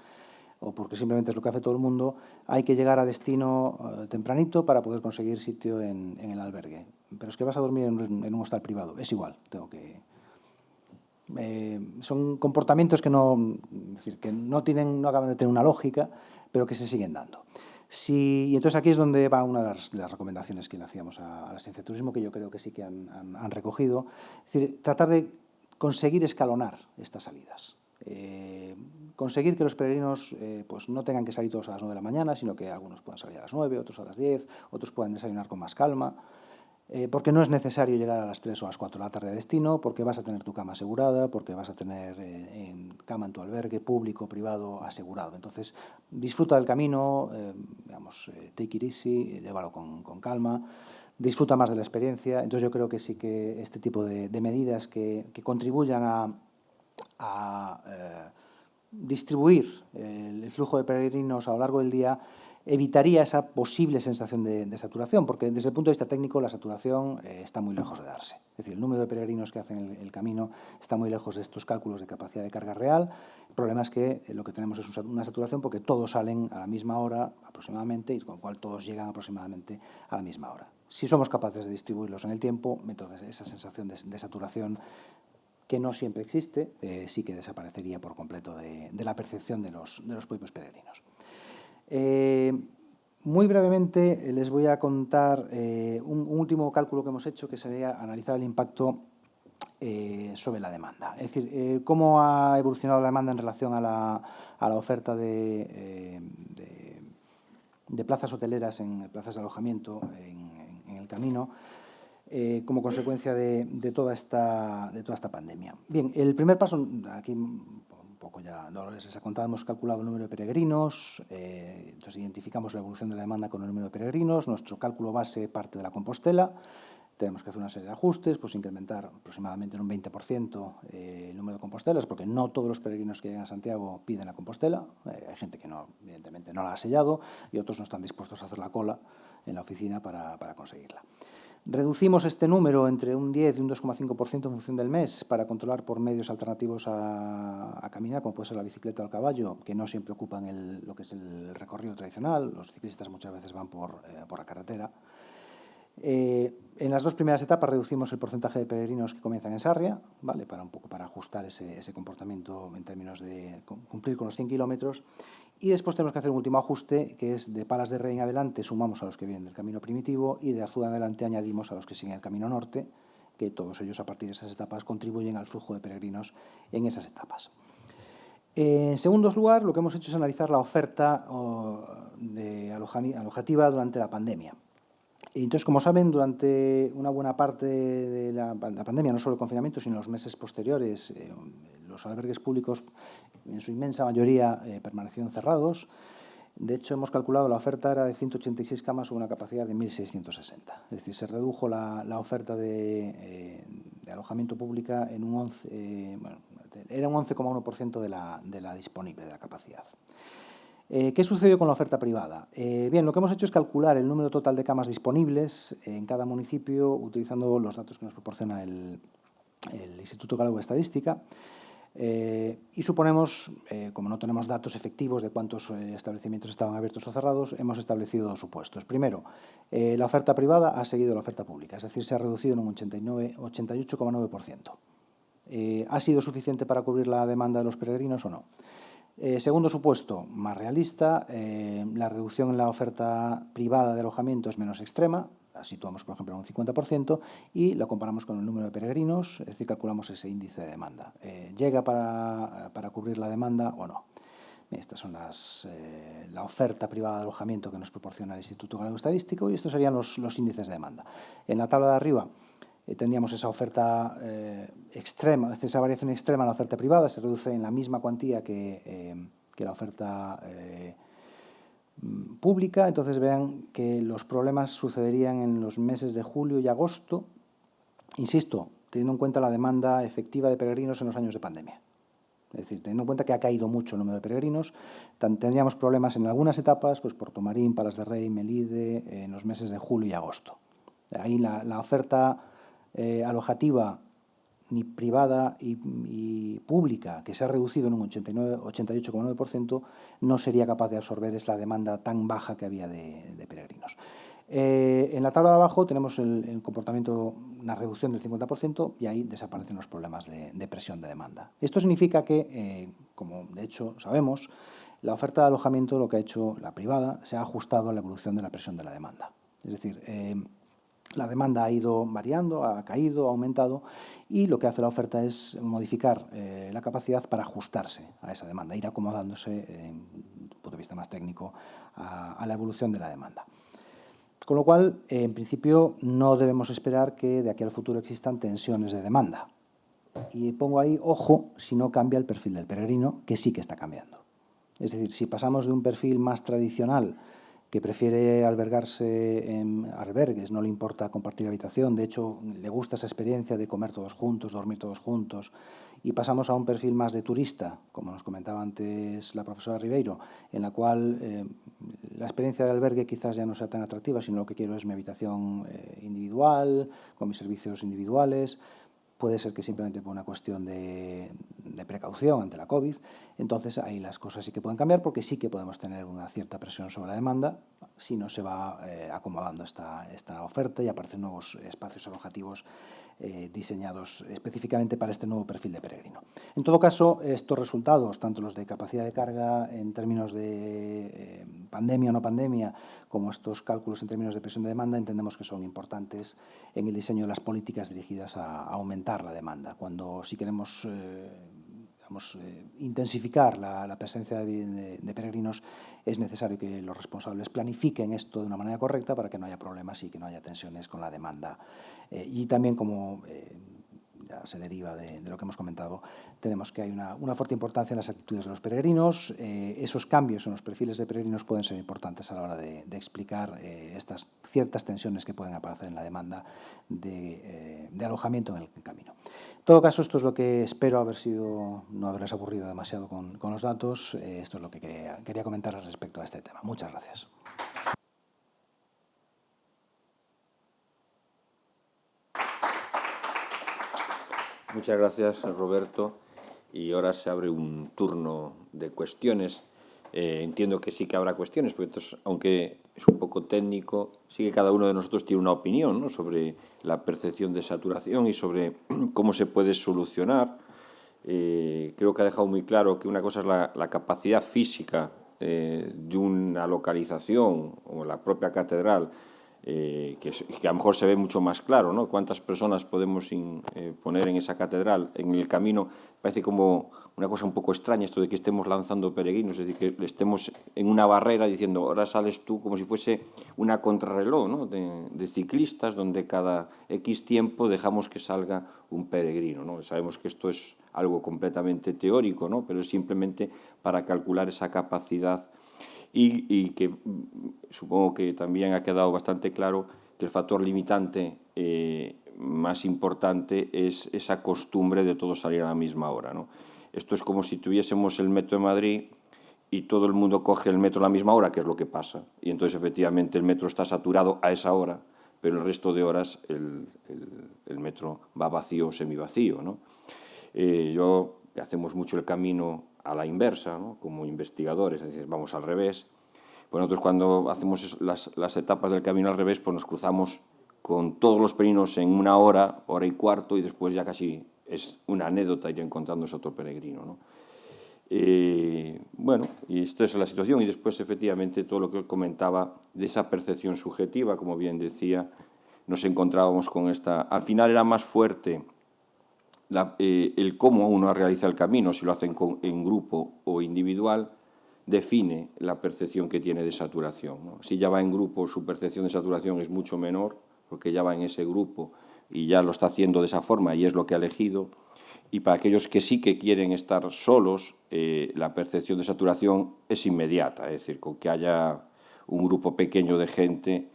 o porque simplemente es lo que hace todo el mundo, hay que llegar a destino tempranito para poder conseguir sitio en el albergue. Pero es que vas a dormir en un hostal privado, es igual, son comportamientos que no acaban de tener una lógica, pero que se siguen dando. Y entonces aquí es donde va una de las recomendaciones que le hacíamos a la Agencia de Turismo, que yo creo que sí que han recogido. Es decir, tratar de conseguir escalonar estas salidas. Conseguir que los peregrinos pues no tengan que salir todos a las 9 de la mañana, sino que algunos puedan salir a las 9, otros a las 10, otros puedan desayunar con más calma, porque no es necesario llegar a las 3 o a las 4 de la tarde a destino, porque vas a tener tu cama asegurada, porque vas a tener cama en tu albergue, público, privado, asegurado. Entonces, disfruta del camino, take it easy, llévalo con calma, disfruta más de la experiencia. Entonces, yo creo que sí que este tipo de medidas que contribuyan a distribuir el flujo de peregrinos a lo largo del día evitaría esa posible sensación de saturación, porque desde el punto de vista técnico la saturación está muy lejos de darse. Es decir, el número de peregrinos que hacen el camino está muy lejos de estos cálculos de capacidad de carga real. El problema es que lo que tenemos es una saturación porque todos salen a la misma hora aproximadamente y con lo cual todos llegan aproximadamente a la misma hora. Si somos capaces de distribuirlos en el tiempo, entonces esa sensación de saturación, que no siempre existe, sí que desaparecería por completo de la percepción de los propios peregrinos. Muy brevemente les voy a contar un último cálculo que hemos hecho, que sería analizar el impacto sobre la demanda. Es decir, cómo ha evolucionado la demanda en relación a la oferta de plazas hoteleras, en plazas de alojamiento en el camino, como consecuencia de toda esta pandemia. Bien, el primer paso, aquí un poco ya les he contado, hemos calculado el número de peregrinos, entonces identificamos la evolución de la demanda con el número de peregrinos, nuestro cálculo base parte de la Compostela, tenemos que hacer una serie de ajustes, pues incrementar aproximadamente en un 20% el número de Compostelas, porque no todos los peregrinos que llegan a Santiago piden la Compostela, hay gente que no, evidentemente no la ha sellado y otros no están dispuestos a hacer la cola en la oficina para conseguirla. Reducimos este número entre un 10 y un 2,5% en función del mes para controlar por medios alternativos a caminar, como puede ser la bicicleta o el caballo, que no siempre ocupan lo que es el recorrido tradicional. Los ciclistas muchas veces van por la carretera. En las dos primeras etapas reducimos el porcentaje de peregrinos que comienzan en Sarria, ¿vale? Para ajustar ese comportamiento en términos de cumplir con los 100 kilómetros. Y después tenemos que hacer un último ajuste, que es de Palas de Rey en adelante sumamos a los que vienen del camino primitivo y de Arzúa en adelante añadimos a los que siguen el camino norte, que todos ellos a partir de esas etapas contribuyen al flujo de peregrinos en esas etapas. En segundo lugar, lo que hemos hecho es analizar la oferta alojativa durante la pandemia. Y entonces, como saben, durante una buena parte de la pandemia, no solo el confinamiento, sino los meses posteriores, los albergues públicos, en su inmensa mayoría, permanecieron cerrados. De hecho, hemos calculado la oferta era de 186 camas sobre una capacidad de 1.660. Es decir, se redujo la oferta de alojamiento pública en un 11,1% de la disponible, de la capacidad. ¿Qué sucedió con la oferta privada? Bien, lo que hemos hecho es calcular el número total de camas disponibles en cada municipio utilizando los datos que nos proporciona el Instituto Gallego de Estadística. Y suponemos, como no tenemos datos efectivos de cuántos establecimientos estaban abiertos o cerrados, hemos establecido dos supuestos. Primero, la oferta privada ha seguido la oferta pública, es decir, se ha reducido en un 88,9%. ¿Ha sido suficiente para cubrir la demanda de los peregrinos o no? Segundo supuesto, más realista, la reducción en la oferta privada de alojamiento es menos extrema, la situamos, por ejemplo, en un 50%, y la comparamos con el número de peregrinos, es decir, calculamos ese índice de demanda. ¿Llega para cubrir la demanda o no? Estas son la oferta privada de alojamiento que nos proporciona el Instituto Galego Estadístico, y estos serían los índices de demanda. En la tabla de arriba tendríamos esa oferta extrema, esa variación extrema en la oferta privada, se reduce en la misma cuantía que la oferta pública. Entonces vean que los problemas sucederían en los meses de julio y agosto, insisto, teniendo en cuenta la demanda efectiva de peregrinos en los años de pandemia. Es decir, teniendo en cuenta que ha caído mucho el número de peregrinos, tendríamos problemas en algunas etapas, pues Puerto Marín, Palas de Rey, Melide, en los meses de julio y agosto. Ahí la oferta alojativa ni privada y pública, que se ha reducido en un 88,9%, no sería capaz de absorber la demanda tan baja que había de peregrinos. En la tabla de abajo tenemos el comportamiento, una reducción del 50%, y ahí desaparecen los problemas de presión de demanda. Esto significa que, como de hecho sabemos, la oferta de alojamiento, lo que ha hecho la privada, se ha ajustado a la evolución de la presión de la demanda. Es decir, la demanda ha ido variando, ha caído, ha aumentado, y lo que hace la oferta es modificar la capacidad para ajustarse a esa demanda, ir acomodándose, desde un punto de vista más técnico, a la evolución de la demanda. Con lo cual, en principio, no debemos esperar que de aquí al futuro existan tensiones de demanda. Y pongo ahí, ojo, si no cambia el perfil del peregrino, que sí que está cambiando. Es decir, si pasamos de un perfil más tradicional, que prefiere albergarse en albergues, no le importa compartir habitación, de hecho le gusta esa experiencia de comer todos juntos, dormir todos juntos, y pasamos a un perfil más de turista, como nos comentaba antes la profesora Ribeiro, en la cual la experiencia de albergue quizás ya no sea tan atractiva, sino lo que quiero es mi habitación individual, con mis servicios individuales. Puede ser que simplemente por una cuestión de precaución ante la COVID. Entonces ahí las cosas sí que pueden cambiar, porque sí que podemos tener una cierta presión sobre la demanda si no se va acomodando esta oferta y aparecen nuevos espacios alojativos diseñados específicamente para este nuevo perfil de peregrino. En todo caso, estos resultados, tanto los de capacidad de carga en términos de pandemia o no pandemia, como estos cálculos en términos de presión de demanda, entendemos que son importantes en el diseño de las políticas dirigidas a aumentar la demanda. Cuando sí queremos intensificar la presencia de peregrinos, es necesario que los responsables planifiquen esto de una manera correcta para que no haya problemas y que no haya tensiones con la demanda. Y también, como ya se deriva de lo que hemos comentado, tenemos que hay una fuerte importancia en las actitudes de los peregrinos. Esos cambios en los perfiles de peregrinos pueden ser importantes a la hora de explicar estas ciertas tensiones que pueden aparecer en la demanda de alojamiento en el camino. En todo caso, esto es lo que espero no haberles aburrido demasiado con los datos. Esto es lo que quería comentar respecto a este tema. Muchas gracias. Muchas gracias, Roberto. Y ahora se abre un turno de cuestiones. Entiendo que sí que habrá cuestiones, porque esto aunque es un poco técnico, sí que cada uno de nosotros tiene una opinión, ¿no?, sobre la percepción de saturación y sobre cómo se puede solucionar. Creo que ha dejado muy claro que una cosa es la capacidad física de una localización o la propia catedral, que a lo mejor se ve mucho más claro, ¿no? Cuántas personas podemos poner en esa catedral. En el camino parece como una cosa un poco extraña esto de que estemos lanzando peregrinos, es decir, que estemos en una barrera diciendo, ahora sales tú, como si fuese una contrarreloj, ¿no?, de ciclistas, donde cada X tiempo dejamos que salga un peregrino, ¿no? Sabemos que esto es algo completamente teórico, ¿no?, pero es simplemente para calcular esa capacidad. Y que supongo que también ha quedado bastante claro que el factor limitante más importante es esa costumbre de todos salir a la misma hora, ¿no? Esto es como si tuviésemos el metro de Madrid y todo el mundo coge el metro a la misma hora, que es lo que pasa. Y entonces, efectivamente, el metro está saturado a esa hora, pero el resto de horas el metro va vacío o semivacío, ¿no? Yo hacemos mucho el camino a la inversa, ¿no? Como investigadores, es decir, vamos al revés. Pues nosotros cuando hacemos las etapas del camino al revés, pues nos cruzamos con todos los peregrinos en 1 hora, hora y cuarto, y después ya casi es una anécdota ir encontrándose a otro peregrino, ¿no? Bueno, y esta es la situación. Y después, efectivamente, todo lo que comentaba de esa percepción subjetiva, como bien decía, nos encontrábamos con esta... Al final era más fuerte el cómo uno realiza el camino, si lo hacen en grupo o individual, define la percepción que tiene de saturación, ¿no? Si ya va en grupo, su percepción de saturación es mucho menor, porque ya va en ese grupo y ya lo está haciendo de esa forma y es lo que ha elegido. Y para aquellos que sí que quieren estar solos, la percepción de saturación es inmediata, es decir, con que haya un grupo pequeño de gente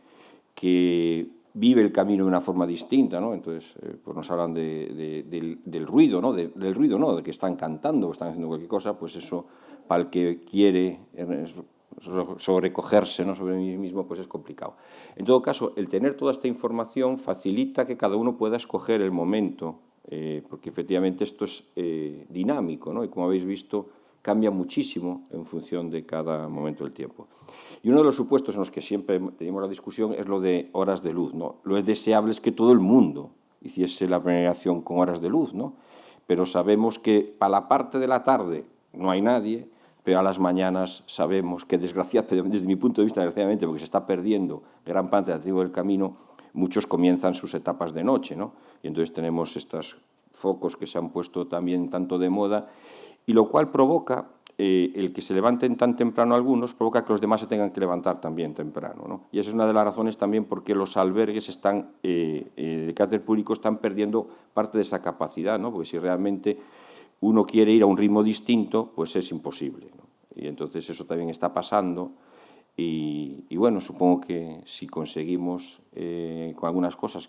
que vive el camino de una forma distinta, ¿no? Entonces, pues nos hablan del ruido, ¿no? Del ruido, ¿no? De que están cantando o están haciendo cualquier cosa, pues eso, para el que quiere sobrecogerse, ¿no? Sobre mí mismo, pues es complicado. En todo caso, el tener toda esta información facilita que cada uno pueda escoger el momento, porque efectivamente esto es dinámico, ¿no? Y como habéis visto, cambia muchísimo en función de cada momento del tiempo. Y uno de los supuestos en los que siempre tenemos la discusión es lo de horas de luz, ¿no? Lo deseable es que todo el mundo hiciese la peregrinación con horas de luz, ¿no? Pero sabemos que para la parte de la tarde no hay nadie, pero a las mañanas sabemos que, desgraciadamente, desde mi punto de vista, desgraciadamente, porque se está perdiendo gran parte del atractivo del camino, muchos comienzan sus etapas de noche, ¿no? Y entonces tenemos estos focos que se han puesto también tanto de moda, y lo cual provoca, el que se levanten tan temprano algunos, provoca que los demás se tengan que levantar también temprano, ¿no? Y esa es una de las razones también porque los albergues están, de carácter público, están perdiendo parte de esa capacidad, ¿no? Porque si realmente uno quiere ir a un ritmo distinto, pues es imposible, ¿no? Y entonces eso también está pasando. Y bueno, supongo que si conseguimos con algunas cosas,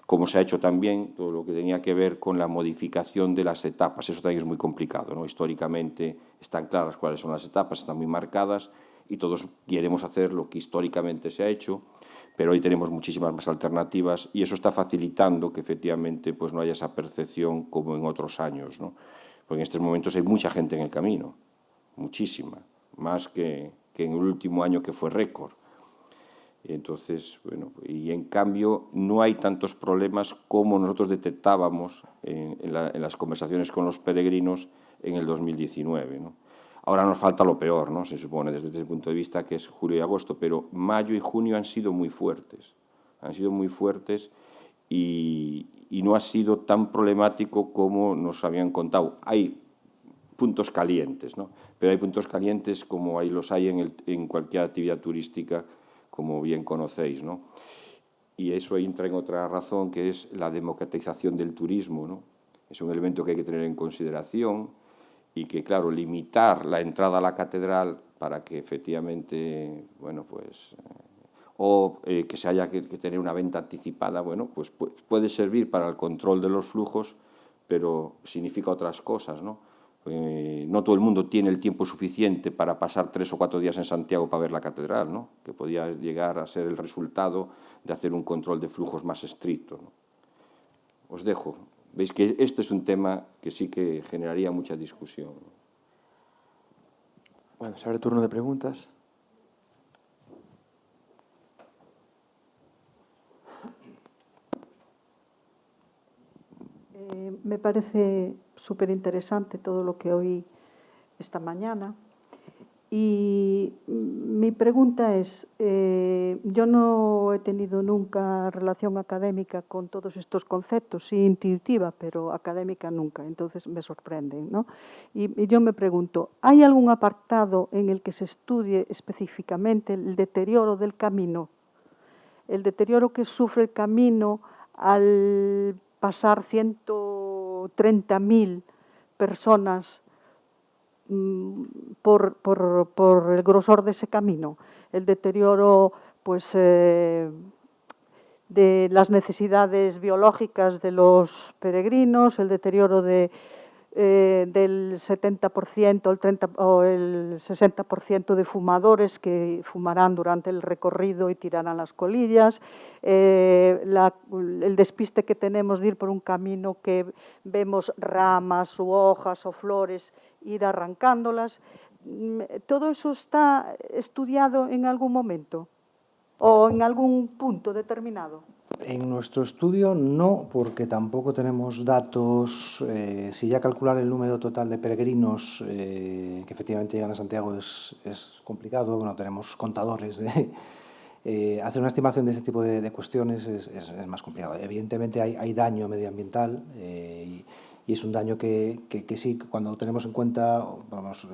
como se ha hecho también, todo lo que tenía que ver con la modificación de las etapas, eso también es muy complicado, ¿no? Históricamente están claras cuáles son las etapas, están muy marcadas y todos queremos hacer lo que históricamente se ha hecho, pero hoy tenemos muchísimas más alternativas y eso está facilitando que efectivamente pues no haya esa percepción como en otros años, ¿no? Porque en estos momentos hay mucha gente en el camino, muchísima, más que en el último año, que fue récord. Entonces, bueno, y en cambio no hay tantos problemas como nosotros detectábamos en las conversaciones con los peregrinos en el 2019, ¿no? Ahora nos falta lo peor, ¿no? Se supone, desde ese punto de vista, que es julio y agosto, pero mayo y junio han sido muy fuertes y no ha sido tan problemático como nos habían contado. Hay puntos calientes, ¿no? Pero hay puntos calientes como los hay en cualquier actividad turística, como bien conocéis, ¿no? Y eso entra en otra razón, que es la democratización del turismo, ¿no? Es un elemento que hay que tener en consideración y que, claro, limitar la entrada a la catedral para que efectivamente, bueno, pues... que se haya que tener una venta anticipada, bueno, pues puede servir para el control de los flujos, pero significa otras cosas, ¿no? No todo el mundo tiene el tiempo suficiente para pasar 3 o 4 días en Santiago para ver la catedral, ¿no? Que podía llegar a ser el resultado de hacer un control de flujos más estricto, ¿no? Os dejo. Veis que este es un tema que sí que generaría mucha discusión. Bueno, se abre el turno de preguntas. Me parece súper interesante todo lo que oí esta mañana y mi pregunta es, yo no he tenido nunca relación académica con todos estos conceptos, sí intuitiva, pero académica nunca, entonces me sorprenden, ¿no? Y yo me pregunto, ¿hay algún apartado en el que se estudie específicamente el deterioro del camino? El deterioro que sufre el camino al pasar 130.000 personas por el grosor de ese camino, el deterioro pues, de las necesidades biológicas de los peregrinos, el deterioro de del 70%, o el 60% de fumadores que fumarán durante el recorrido y tirarán las colillas, el despiste que tenemos de ir por un camino que vemos ramas u hojas o flores, ir arrancándolas. ¿Todo eso está estudiado en algún momento o en algún punto determinado? En nuestro estudio no, porque tampoco tenemos datos. Si ya calcular el número total de peregrinos que efectivamente llegan a Santiago es complicado, bueno, tenemos contadores hacer una estimación de ese tipo de cuestiones es más complicado. Evidentemente hay daño medioambiental y es un daño que sí, cuando tenemos en cuenta, vamos,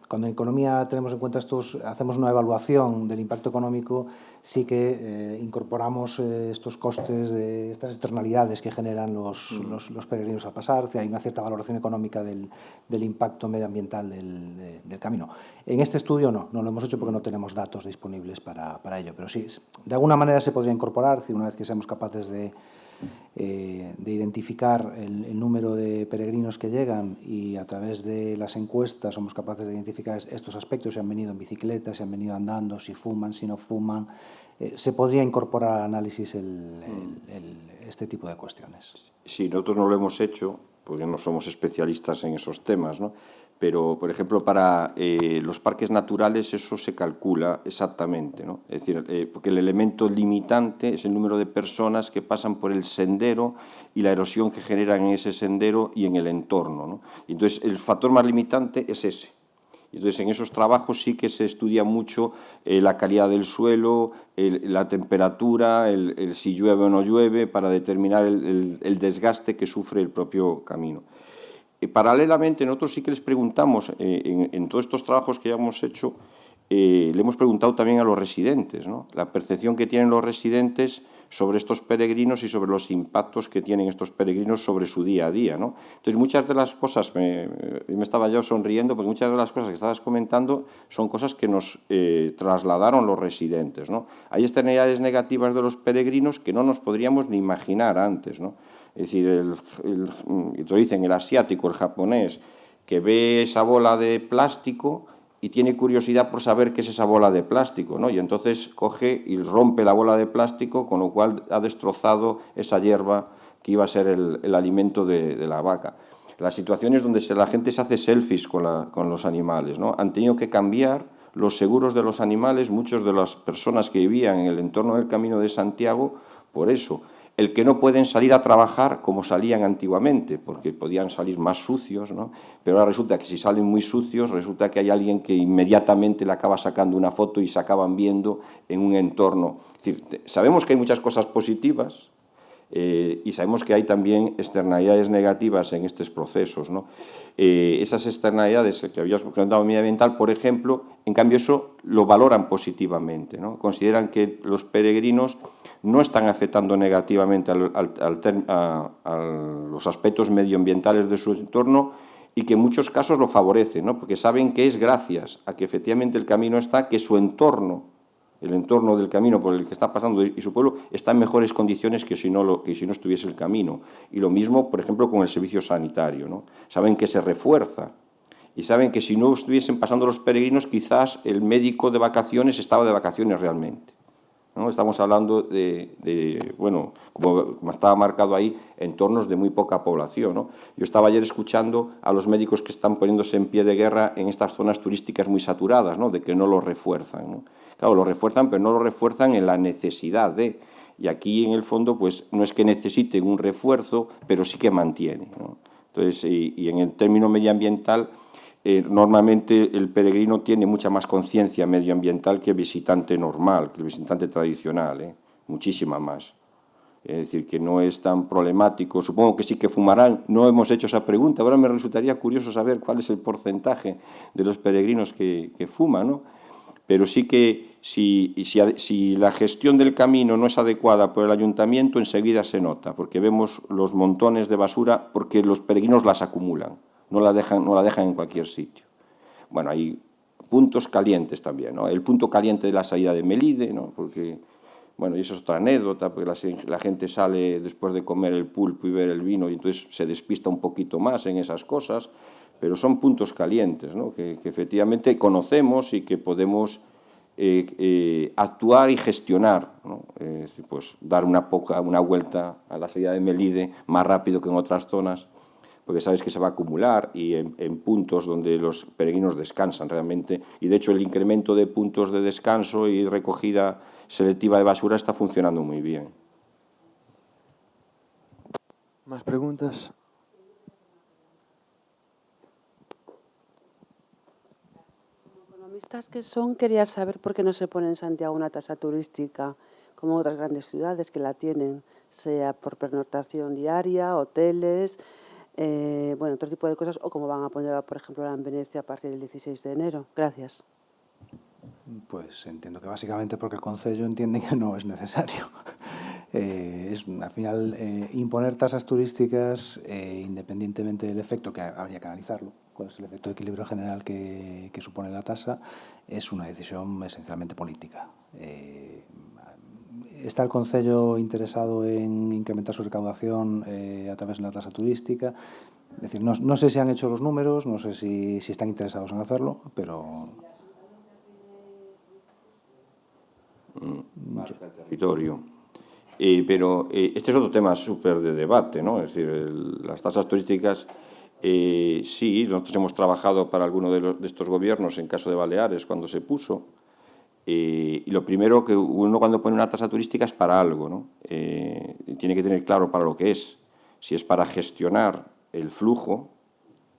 cuando en economía tenemos en cuenta hacemos una evaluación del impacto económico, sí que incorporamos estos costes, de estas externalidades que generan los peregrinos al pasar. Hay una cierta valoración económica del impacto medioambiental del camino. En este estudio no lo hemos hecho porque no tenemos datos disponibles para ello, pero sí, de alguna manera se podría incorporar, una vez que seamos capaces de identificar el número de peregrinos que llegan y a través de las encuestas somos capaces de identificar estos aspectos, si han venido en bicicleta, si han venido andando, si fuman, si no fuman, se podría incorporar al análisis este tipo de cuestiones. Sí, nosotros no lo hemos hecho porque no somos especialistas en esos temas, ¿no? Pero, por ejemplo, para los parques naturales eso se calcula exactamente, ¿no? Es decir, porque el elemento limitante es el número de personas que pasan por el sendero y la erosión que generan en ese sendero y en el entorno, ¿no? Entonces, el factor más limitante es ese. Entonces, en esos trabajos sí que se estudia mucho la calidad del suelo, la temperatura, si llueve o no llueve, para determinar el desgaste que sufre el propio camino. Paralelamente, nosotros sí que les preguntamos, en todos estos trabajos que ya hemos hecho, le hemos preguntado también a los residentes, ¿no? La percepción que tienen los residentes sobre estos peregrinos y sobre los impactos que tienen estos peregrinos sobre su día a día, ¿no? Entonces, muchas de las cosas, me estaba yo sonriendo, porque muchas de las cosas que estabas comentando son cosas que nos trasladaron los residentes, ¿no? Hay externalidades negativas de los peregrinos que no nos podríamos ni imaginar antes, ¿no? Es decir, te dicen el asiático, el japonés, que ve esa bola de plástico y tiene curiosidad por saber qué es esa bola de plástico, ¿no? Y entonces coge y rompe la bola de plástico, con lo cual ha destrozado esa hierba que iba a ser el alimento de la vaca. Las situaciones donde la gente se hace selfies con los animales, ¿no? Han tenido que cambiar los seguros de los animales, muchas de las personas que vivían en el entorno del Camino de Santiago, por eso. El que no pueden salir a trabajar como salían antiguamente, porque podían salir más sucios, ¿no? Pero ahora resulta que si salen muy sucios, resulta que hay alguien que inmediatamente le acaba sacando una foto y se acaban viendo en un entorno. Es decir, sabemos que hay muchas cosas positivas y sabemos que hay también externalidades negativas en estos procesos, ¿no? Esas externalidades que habías comentado medioambiental, por ejemplo, en cambio eso lo valoran positivamente, ¿no? Consideran que los peregrinos no están afectando negativamente a los aspectos medioambientales de su entorno y que en muchos casos lo favorecen, ¿no? Porque saben que es gracias a que efectivamente el camino está, que su entorno, el entorno del camino por el que está pasando y su pueblo, está en mejores condiciones que si no estuviese el camino. Y lo mismo, por ejemplo, con el servicio sanitario, ¿no? Saben que se refuerza y saben que si no estuviesen pasando los peregrinos, quizás el médico de vacaciones estaba de vacaciones realmente, ¿no? Estamos hablando bueno, como estaba marcado ahí, entornos de muy poca población, ¿no? Yo estaba ayer escuchando a los médicos que están poniéndose en pie de guerra en estas zonas turísticas muy saturadas, ¿no? De que no lo refuerzan, ¿no? Claro, lo refuerzan, pero no lo refuerzan en la necesidad de... Y aquí, en el fondo, pues no es que necesiten un refuerzo, pero sí que mantiene, ¿no? Entonces, y en el término medioambiental... normalmente el peregrino tiene mucha más conciencia medioambiental que el visitante normal, que el visitante tradicional, muchísima más. Es decir, que no es tan problemático. Supongo que sí que fumarán. No hemos hecho esa pregunta. Ahora me resultaría curioso saber cuál es el porcentaje de los peregrinos que fuman, ¿no? Pero sí que si la gestión del camino no es adecuada por el ayuntamiento, enseguida se nota, porque vemos los montones de basura porque los peregrinos las acumulan. No la dejan en cualquier sitio. Bueno, hay puntos calientes también, ¿no? El punto caliente de la salida de Melide, ¿no? Porque Bueno, y eso es otra anécdota, porque la gente sale después de comer el pulpo y ver el vino y entonces se despista un poquito más en esas cosas, pero son puntos calientes, ¿no? que efectivamente conocemos y que podemos actuar y gestionar, ¿no? Pues dar una vuelta a la salida de Melide más rápido que en otras zonas, porque sabes que se va a acumular y en puntos donde los peregrinos descansan realmente. Y de hecho el incremento de puntos de descanso y recogida selectiva de basura está funcionando muy bien. ¿Más preguntas? Economistas que son, quería saber por qué no se pone en Santiago una tasa turística como otras grandes ciudades que la tienen, sea por pernoctación diaria, hoteles, bueno, otro tipo de cosas, o como van a poner, por ejemplo, en Venecia a partir del 16 de enero. Gracias. Pues entiendo que básicamente porque el Concello entiende que no es necesario. Al final, imponer tasas turísticas, independientemente del efecto, que habría que analizarlo, cuál es el efecto de equilibrio general que supone la tasa, es una decisión esencialmente política. ¿Está el Concello interesado en incrementar su recaudación a través de la tasa turística? Es decir, no sé si han hecho los números, no sé si están interesados en hacerlo, pero... Marca el territorio. Pero este es otro tema súper de debate, ¿no? Es decir, las tasas turísticas, sí, nosotros hemos trabajado para alguno de estos gobiernos, en caso de Baleares, cuando se puso, y lo primero que uno cuando pone una tasa turística es para algo, ¿no? Tiene que tener claro para lo que es. Si es para gestionar el flujo,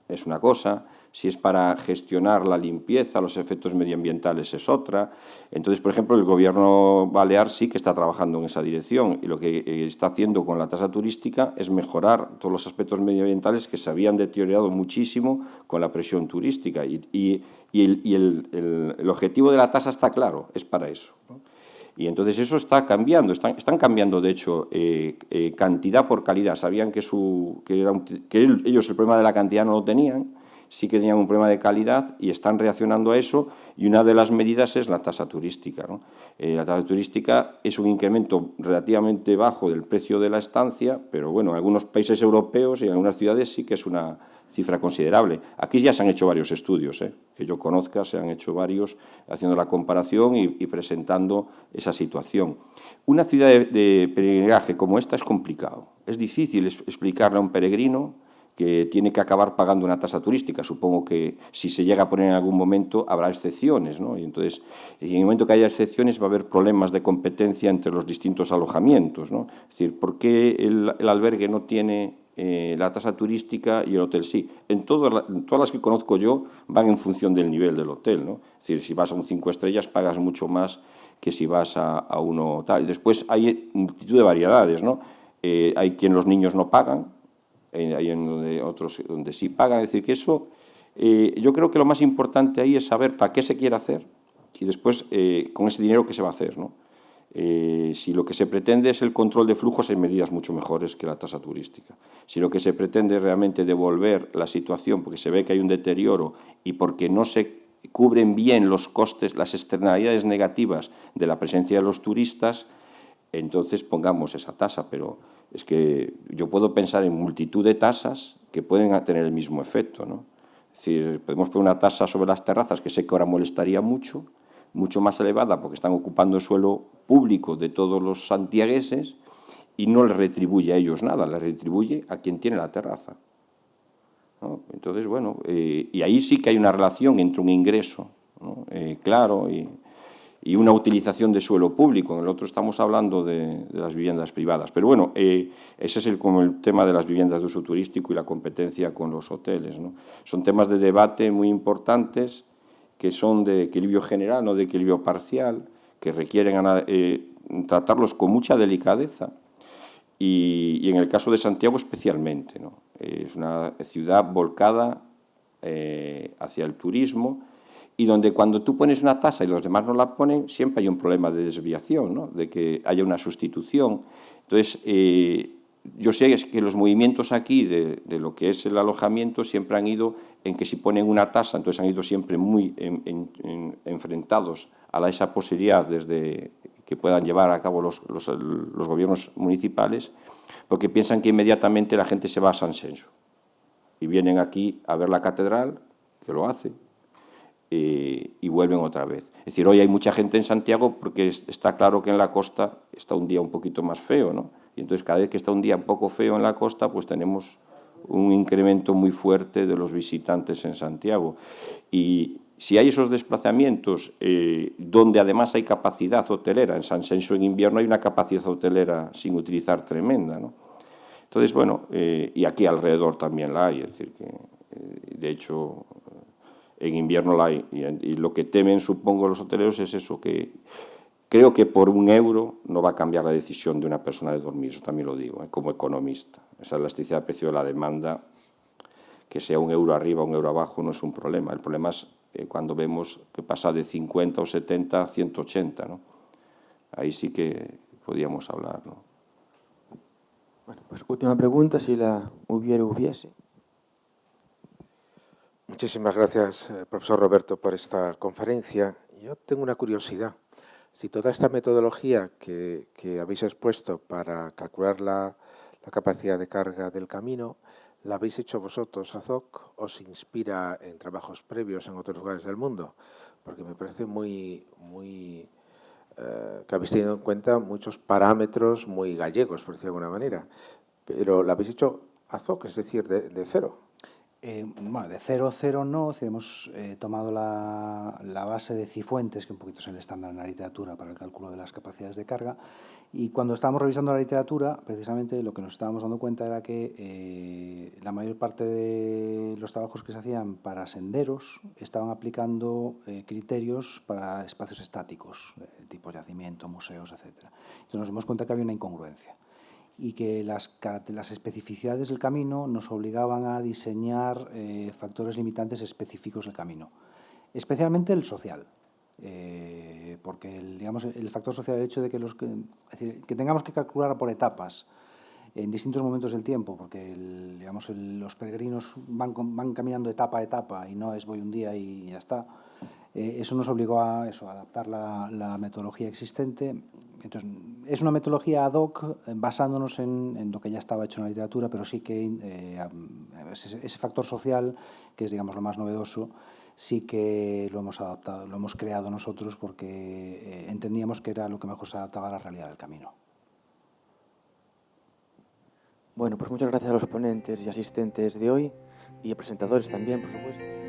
es una cosa. Si es para gestionar la limpieza, los efectos medioambientales es otra. Entonces, por ejemplo, el Gobierno balear sí que está trabajando en esa dirección y lo que está haciendo con la tasa turística es mejorar todos los aspectos medioambientales que se habían deteriorado muchísimo con la presión turística. Y el objetivo de la tasa está claro, es para eso, ¿no? Y entonces eso está cambiando, están cambiando, de hecho, cantidad por calidad. Sabían que ellos el problema de la cantidad no lo tenían, sí que tenían un problema de calidad y están reaccionando a eso, y una de las medidas es la tasa turística, ¿no? La tasa turística es un incremento relativamente bajo del precio de la estancia, pero bueno, en algunos países europeos y en algunas ciudades sí que es una cifra considerable. Aquí ya se han hecho varios estudios, que yo conozca, se han hecho varios haciendo la comparación y presentando esa situación. Una ciudad de peregrinaje como esta es complicado, es difícil explicarle a un peregrino que tiene que acabar pagando una tasa turística. Supongo que si se llega a poner en algún momento habrá excepciones, ¿no? Y entonces, en el momento que haya excepciones va a haber problemas de competencia entre los distintos alojamientos, ¿no? Es decir, ¿por qué el albergue no tiene la tasa turística y el hotel sí? En todas las que conozco yo van en función del nivel del hotel, ¿no? Es decir, si vas a un 5 estrellas pagas mucho más que si vas a uno tal. Y después hay multitud de variedades, ¿no? Hay quien los niños no pagan, hay otros donde sí pagan. Es decir, que eso, yo creo que lo más importante ahí es saber para qué se quiere hacer y después con ese dinero qué se va a hacer, ¿no? Si lo que se pretende es el control de flujos, hay medidas mucho mejores que la tasa turística. Si lo que se pretende es realmente devolver la situación porque se ve que hay un deterioro y porque no se cubren bien los costes, las externalidades negativas de la presencia de los turistas, entonces pongamos esa tasa, pero es que yo puedo pensar en multitud de tasas que pueden tener el mismo efecto, ¿no? Es decir, podemos poner una tasa sobre las terrazas que sé que ahora molestaría mucho más elevada porque están ocupando el suelo público de todos los santiagueses y no les retribuye a ellos nada, les retribuye a quien tiene la terraza, ¿no? Entonces, bueno, y ahí sí que hay una relación entre un ingreso, ¿no? Claro, y una utilización de suelo público. En el otro estamos hablando de las viviendas privadas. Pero bueno, ese es como el tema de las viviendas de uso turístico y la competencia con los hoteles, ¿no? Son temas de debate muy importantes que son de equilibrio general, no de equilibrio parcial, que requieren tratarlos con mucha delicadeza. Y en el caso de Santiago especialmente, ¿no? Es una ciudad volcada hacia el turismo, y donde cuando tú pones una tasa y los demás no la ponen, siempre hay un problema de desviación, ¿no? De que haya una sustitución. Entonces, yo sé que los movimientos aquí de lo que es el alojamiento siempre han ido en que si ponen una tasa, entonces han ido siempre muy enfrentados a esa posibilidad desde que puedan llevar a cabo los gobiernos municipales, porque piensan que inmediatamente la gente se va a Sanxenxo y vienen aquí a ver la catedral, que lo hace, y vuelven otra vez. Es decir, hoy hay mucha gente en Santiago porque está claro que en la costa está un día un poquito más feo, ¿no? Y entonces cada vez que está un día un poco feo en la costa, pues tenemos un incremento muy fuerte de los visitantes en Santiago. Y si hay esos desplazamientos donde además hay capacidad hotelera, en Sanxenxo en invierno hay una capacidad hotelera sin utilizar tremenda, ¿no? Entonces, bueno, y aquí alrededor también la hay, es decir, que de hecho en invierno la hay. Y lo que temen, supongo, los hoteleros es eso, que creo que por €1 no va a cambiar la decisión de una persona de dormir, eso también lo digo, como economista. Esa elasticidad de precio de la demanda, que sea €1 arriba, €1 abajo, no es un problema. El problema es cuando vemos que pasa de 50 o 70 a 180, ¿no? Ahí sí que podíamos hablar, ¿no? Bueno, pues última pregunta, si la hubiese. Muchísimas gracias, profesor Roberto, por esta conferencia. Yo tengo una curiosidad. Si toda esta metodología que habéis expuesto para calcular la capacidad de carga del camino, ¿la habéis hecho vosotros, AZOC, o se inspira en trabajos previos en otros lugares del mundo? Porque me parece que habéis tenido en cuenta muchos parámetros muy gallegos, por decirlo de alguna manera. Pero ¿la habéis hecho AZOC, es decir, de cero? Bueno, de cero no, hemos tomado la base de Cifuentes, que un poquito es el estándar en la literatura para el cálculo de las capacidades de carga, y cuando estábamos revisando la literatura, precisamente lo que nos estábamos dando cuenta era que la mayor parte de los trabajos que se hacían para senderos estaban aplicando criterios para espacios estáticos, tipo yacimiento, museos, etc. Entonces nos dimos cuenta que había una incongruencia y que las especificidades del camino nos obligaban a diseñar factores limitantes específicos del camino, especialmente el social, porque el factor social, el hecho de que, es decir, que tengamos que calcular por etapas en distintos momentos del tiempo, porque los peregrinos van caminando etapa a etapa y no es voy un día y ya está. Eso nos obligó a adaptar la metodología existente. Entonces, es una metodología ad hoc basándonos en lo que ya estaba hecho en la literatura, pero sí que ese factor social, que es, digamos, lo más novedoso, sí que lo hemos adaptado, lo hemos creado nosotros porque entendíamos que era lo que mejor se adaptaba a la realidad del camino. Bueno, pues muchas gracias a los ponentes y asistentes de hoy y a presentadores también, por supuesto.